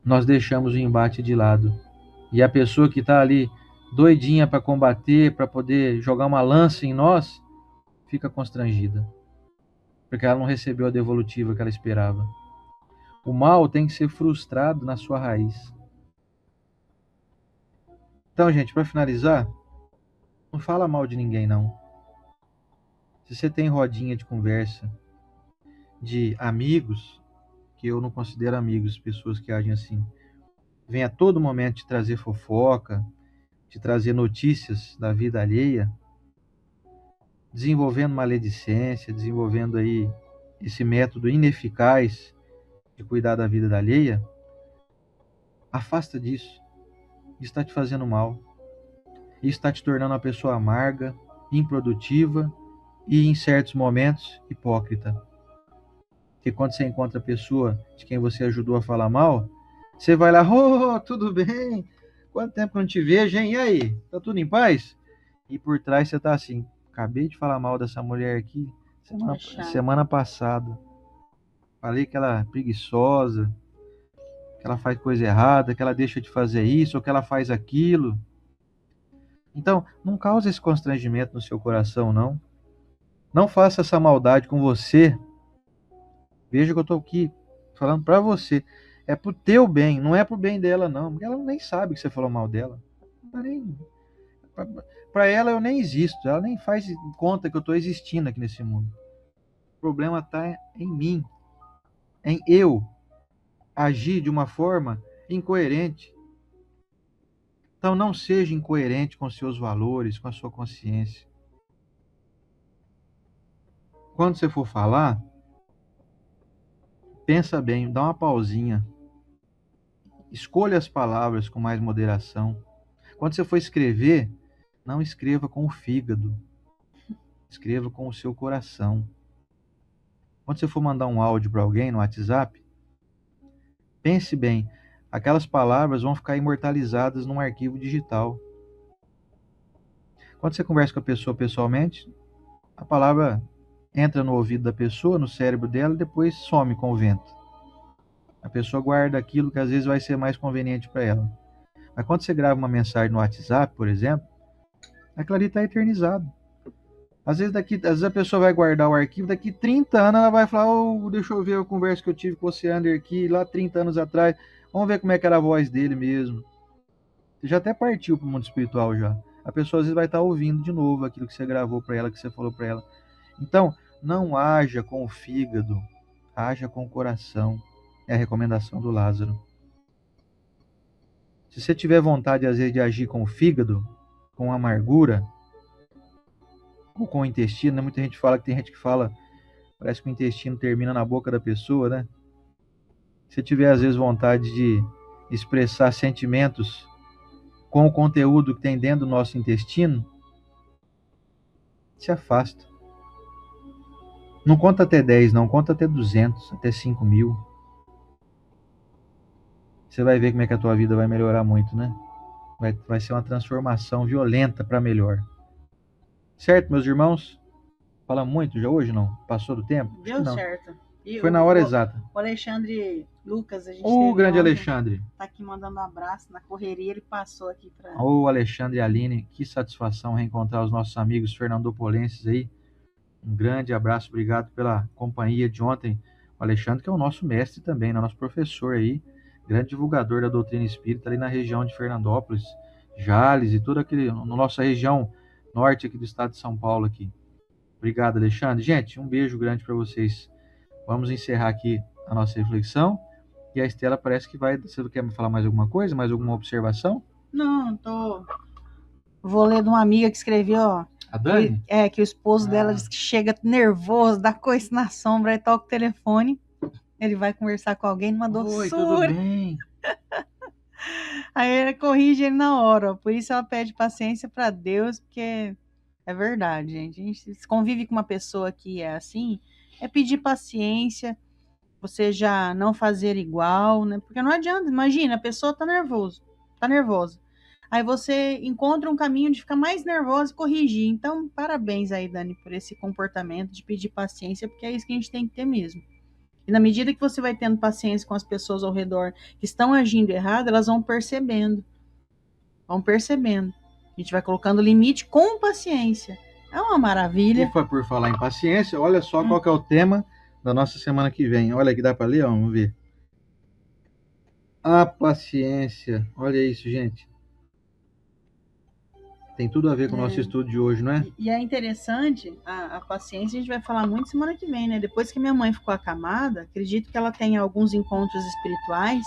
nós deixamos o embate de lado. E a pessoa que está ali doidinha para combater, para poder jogar uma lança em nós, fica constrangida, porque ela não recebeu a devolutiva que ela esperava. O mal tem que ser frustrado na sua raiz. Então, gente, para finalizar, não fala mal de ninguém, não. Se você tem rodinha de conversa de amigos, que eu não considero amigos, pessoas que agem assim, vem a todo momento te trazer fofoca, te trazer notícias da vida alheia, desenvolvendo maledicência, desenvolvendo aí esse método ineficaz de cuidar da vida da alheia, afasta disso. Isso está te fazendo mal. Isso está te tornando uma pessoa amarga, improdutiva e, em certos momentos, hipócrita. Porque quando você encontra a pessoa de quem você ajudou a falar mal, você vai lá, tudo bem? Quanto tempo que eu não te vejo, hein? E aí? Tá tudo em paz? E por trás você tá assim, acabei de falar mal dessa mulher aqui semana passada. Falei que ela é preguiçosa, que ela faz coisa errada, que ela deixa de fazer isso, ou que ela faz aquilo. Então, não cause esse constrangimento no seu coração, não. Não faça essa maldade com você. Veja que eu estou aqui falando para você. É pro teu bem, não é pro bem dela, não. Porque ela nem sabe que você falou mal dela. Para ela eu nem existo, ela nem faz conta que eu estou existindo aqui nesse mundo. O problema está em mim, em eu agir de uma forma incoerente. Então não seja incoerente com seus valores, com a sua consciência. Quando você for falar, pensa bem, dá uma pausinha. Escolha as palavras com mais moderação. Quando você for escrever, não escreva com o fígado. Escreva com o seu coração. Quando você for mandar um áudio para alguém no WhatsApp, pense bem, aquelas palavras vão ficar imortalizadas num arquivo digital. Quando você conversa com a pessoa pessoalmente, a palavra entra no ouvido da pessoa, no cérebro dela, e depois some com o vento. A pessoa guarda aquilo que às vezes vai ser mais conveniente para ela. Mas quando você grava uma mensagem no WhatsApp, por exemplo, aquilo ali está eternizado. Às vezes a pessoa vai guardar o arquivo, daqui 30 anos ela vai falar, deixa eu ver a conversa que eu tive com o Oceander aqui, lá 30 anos atrás, vamos ver como é que era a voz dele mesmo. Você já até partiu para o mundo espiritual já. A pessoa às vezes vai estar ouvindo de novo aquilo que você gravou para ela, que você falou para ela. Então, não haja com o fígado, haja com o coração. É a recomendação do Lázaro. Se você tiver vontade, às vezes, de agir com o fígado, com amargura, ou com o intestino, né? Muita gente fala que tem gente que fala, parece que o intestino termina na boca da pessoa, né? Se você tiver, às vezes, vontade de expressar sentimentos com o conteúdo que tem dentro do nosso intestino, se afasta. Não conta até 10, não, conta até 200, até 5.000. Você vai ver como é que a tua vida vai melhorar muito, né? Vai ser uma transformação violenta para melhor. Certo, meus irmãos? Fala muito já hoje, não? Passou do tempo? Deu não. certo. E foi na hora exata. O Alexandre Lucas, a gente O grande Alexandre. Tá aqui mandando um abraço na correria, ele passou aqui para. O Alexandre e a Aline, que satisfação reencontrar os nossos amigos fernandopolenses aí. Um grande abraço, obrigado pela companhia de ontem. O Alexandre, que é o nosso mestre também, né? Nosso professor aí, grande divulgador da doutrina espírita ali na região de Fernandópolis, Jales e toda aquele, na nossa região norte aqui do estado de São Paulo aqui. Obrigado, Alexandre. Gente, um beijo grande para vocês. Vamos encerrar aqui a nossa reflexão. E a Estela parece que vai... Você quer me falar mais alguma coisa? Mais alguma observação? Não, vou ler de uma amiga que escreveu, ó. A Dani? Que o esposo dela diz que chega nervoso, dá coisa na sombra, aí toca o telefone. Ele vai conversar com alguém numa doçura. Oi, tudo bem? Aí ele corrige ele na hora, ó. Por isso ela pede paciência para Deus, porque é verdade, gente. A gente se convive com uma pessoa que é assim, é pedir paciência, você já não fazer igual, né? Porque não adianta, imagina, a pessoa tá nervosa. Aí você encontra um caminho de ficar mais nervosa e corrigir. Então, parabéns aí, Dani, por esse comportamento de pedir paciência, porque é isso que a gente tem que ter mesmo. E na medida que você vai tendo paciência com as pessoas ao redor que estão agindo errado, elas vão percebendo. A gente vai colocando limite com paciência. É uma maravilha. E foi por falar em paciência, olha só qual que é o tema da nossa semana que vem. Olha aqui, dá para ler? Ó, vamos ver. A paciência. Olha isso, gente. Tem tudo a ver com o nosso estudo de hoje, não é? E é interessante, a paciência a gente vai falar muito semana que vem, né? Depois que minha mãe ficou acamada, acredito que ela tenha alguns encontros espirituais,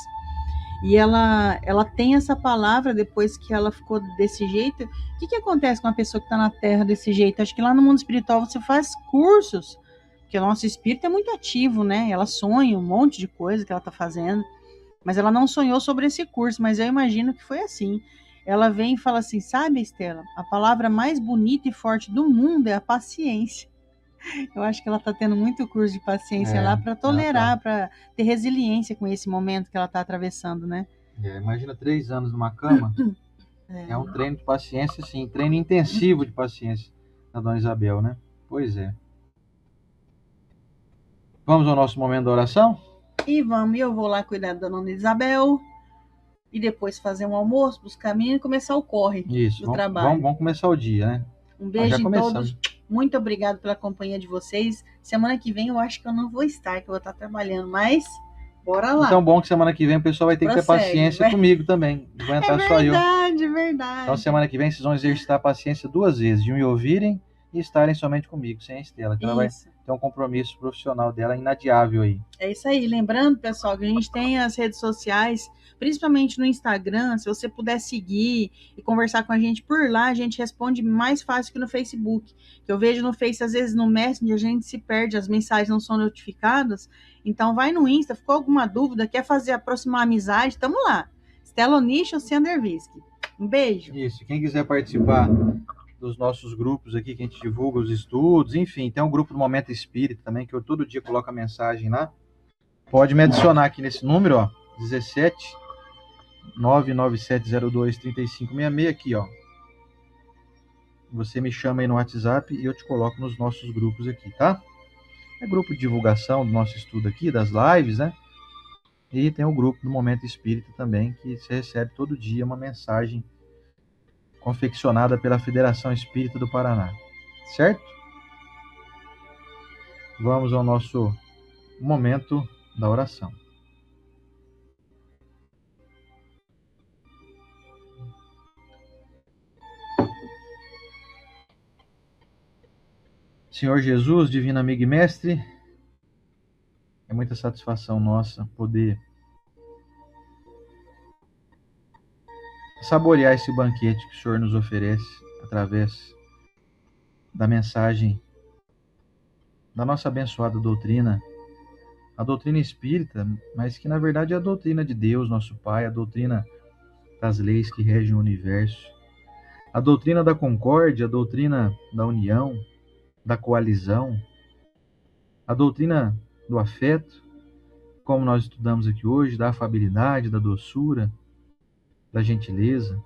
e ela tem essa palavra depois que ela ficou desse jeito. O que acontece com uma pessoa que está na Terra desse jeito? Acho que lá no mundo espiritual você faz cursos, porque o nosso espírito é muito ativo, né? Ela sonha um monte de coisa que ela está fazendo, mas ela não sonhou sobre esse curso, mas eu imagino que foi assim. Ela vem e fala assim, sabe, Estela, a palavra mais bonita e forte do mundo é a paciência. Eu acho que ela está tendo muito curso de paciência lá para tolerar, para ter resiliência com esse momento que ela está atravessando, né? Imagina 3 anos numa cama. É um treino de paciência, sim. Treino intensivo de paciência da Dona Isabel, né? Pois é. Vamos ao nosso momento da oração? E vamos, eu vou lá cuidar da Dona Isabel. E depois fazer um almoço, buscar a menina e começar o corre do trabalho. Vamos começar o dia, né? Um beijo em todos. Muito obrigado pela companhia de vocês. Semana que vem eu acho que eu não vou estar, que eu vou estar trabalhando, mas bora lá. Então bom que semana que vem o pessoal vai ter que ter paciência comigo também. Não vou entrar só eu. De Então, verdade. semana que vem, vocês vão exercitar a paciência 2 vezes, de me ouvirem e estarem somente comigo, sem a Estela, que ela vai Isso. ter um compromisso profissional dela inadiável aí. É isso aí. Lembrando, pessoal, que a gente tem as redes sociais, principalmente no Instagram. Se você puder seguir e conversar com a gente por lá, a gente responde mais fácil que no Facebook. Que eu vejo no Face, às vezes no Messenger, a gente se perde, as mensagens não são notificadas. Então, vai no Insta, ficou alguma dúvida, quer fazer aproximar a amizade, tamo lá. Stella Onish ou Sandervisky. Um beijo. Isso, quem quiser participar dos nossos grupos aqui, que a gente divulga os estudos, enfim, tem um grupo do Momento Espírita também, que eu todo dia coloco a mensagem lá. Pode me adicionar aqui nesse número, ó, 17 99702 3566 aqui, ó. Você me chama aí no WhatsApp e eu te coloco nos nossos grupos aqui, tá? É grupo de divulgação do nosso estudo aqui, das lives, né? E tem o grupo do Momento Espírita também, que você recebe todo dia uma mensagem confeccionada pela Federação Espírita do Paraná, certo? Vamos ao nosso momento da oração. Senhor Jesus, divino amigo e mestre, é muita satisfação nossa poder saborear esse banquete que o Senhor nos oferece através da mensagem da nossa abençoada doutrina, a doutrina espírita, mas que na verdade é a doutrina de Deus, nosso Pai, a doutrina das leis que regem o universo, a doutrina da concórdia, a doutrina da união, da coalizão, a doutrina do afeto, como nós estudamos aqui hoje, da afabilidade, da doçura, da gentileza.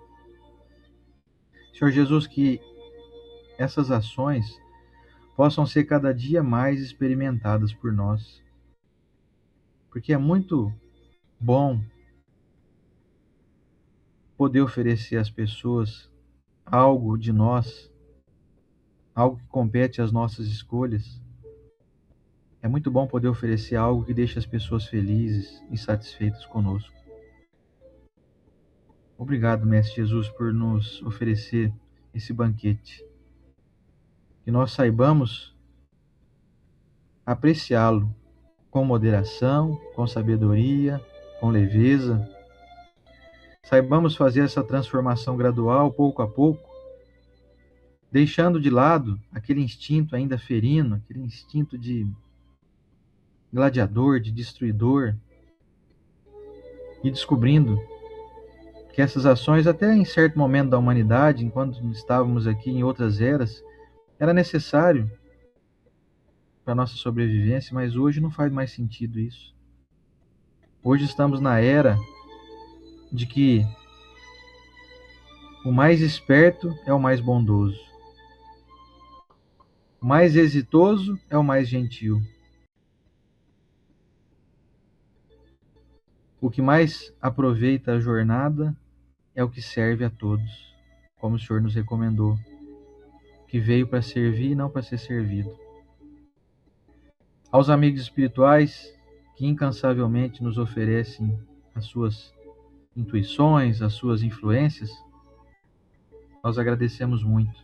Senhor Jesus, que essas ações possam ser cada dia mais experimentadas por nós, porque é muito bom poder oferecer às pessoas algo de nós, algo que compete às nossas escolhas. É muito bom poder oferecer algo que deixe as pessoas felizes e satisfeitas conosco. Obrigado, Mestre Jesus, por nos oferecer esse banquete. Que nós saibamos apreciá-lo com moderação, com sabedoria, com leveza. Saibamos fazer essa transformação gradual, pouco a pouco, deixando de lado aquele instinto ainda ferino, aquele instinto de gladiador, de destruidor, e descobrindo que essas ações, até em certo momento da humanidade, enquanto estávamos aqui em outras eras, era necessário para a nossa sobrevivência, mas hoje não faz mais sentido isso. Hoje estamos na era de que o mais esperto é o mais bondoso, o mais exitoso é o mais gentil. O que mais aproveita a jornada é o que serve a todos, como o Senhor nos recomendou, que veio para servir e não para ser servido. Aos amigos espirituais que incansavelmente nos oferecem as suas intuições, as suas influências, nós agradecemos muito,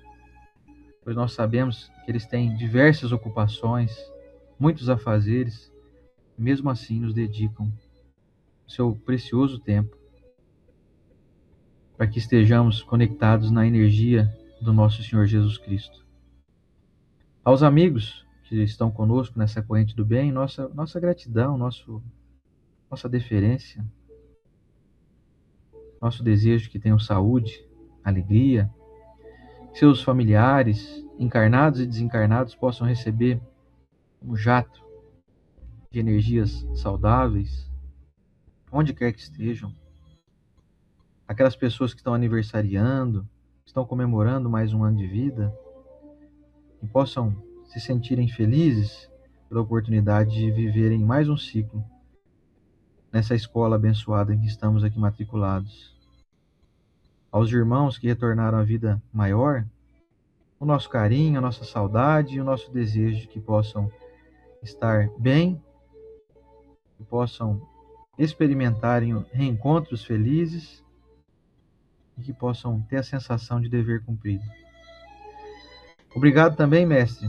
pois nós sabemos que eles têm diversas ocupações, muitos afazeres, e mesmo assim nos dedicam o seu precioso tempo para que estejamos conectados na energia do nosso Senhor Jesus Cristo. Aos amigos que estão conosco nessa corrente do bem, nossa gratidão, nossa deferência, nosso desejo que tenham saúde, alegria, seus familiares, encarnados e desencarnados, possam receber um jato de energias saudáveis, onde quer que estejam. Aquelas pessoas que estão aniversariando, estão comemorando mais um ano de vida, e possam se sentirem felizes pela oportunidade de viverem mais um ciclo nessa escola abençoada em que estamos aqui matriculados. Aos irmãos que retornaram à vida maior, o nosso carinho, a nossa saudade e o nosso desejo de que possam estar bem, que possam experimentarem reencontros felizes e que possam ter a sensação de dever cumprido. Obrigado também, Mestre,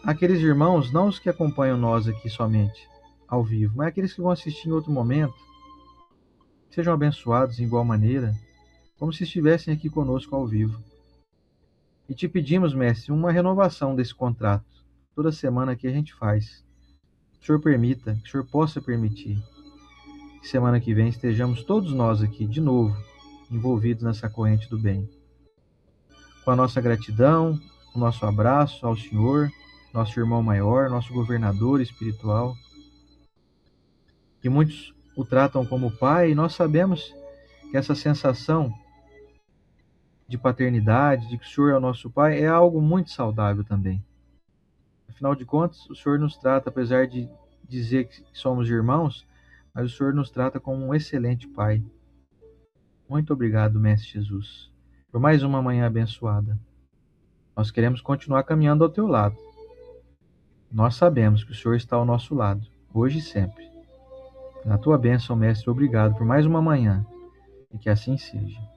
àqueles irmãos, não os que acompanham nós aqui somente, ao vivo, mas aqueles que vão assistir em outro momento, sejam abençoados em igual maneira, como se estivessem aqui conosco ao vivo. E te pedimos, Mestre, uma renovação desse contrato. Toda semana que a gente faz. Que o Senhor permita, que o Senhor possa permitir que semana que vem estejamos todos nós aqui de novo, envolvidos nessa corrente do bem. Com a nossa gratidão, o nosso abraço ao Senhor, nosso irmão maior, nosso governador espiritual, que muitos o tratam como pai, e nós sabemos que essa sensação de paternidade, de que o Senhor é o nosso pai, é algo muito saudável também. Afinal de contas, o Senhor nos trata, apesar de dizer que somos irmãos, mas o Senhor nos trata como um excelente pai. Muito obrigado, Mestre Jesus, por mais uma manhã abençoada. Nós queremos continuar caminhando ao teu lado. Nós sabemos que o Senhor está ao nosso lado, hoje e sempre. Na tua bênção, Mestre, obrigado por mais uma manhã, e que assim seja.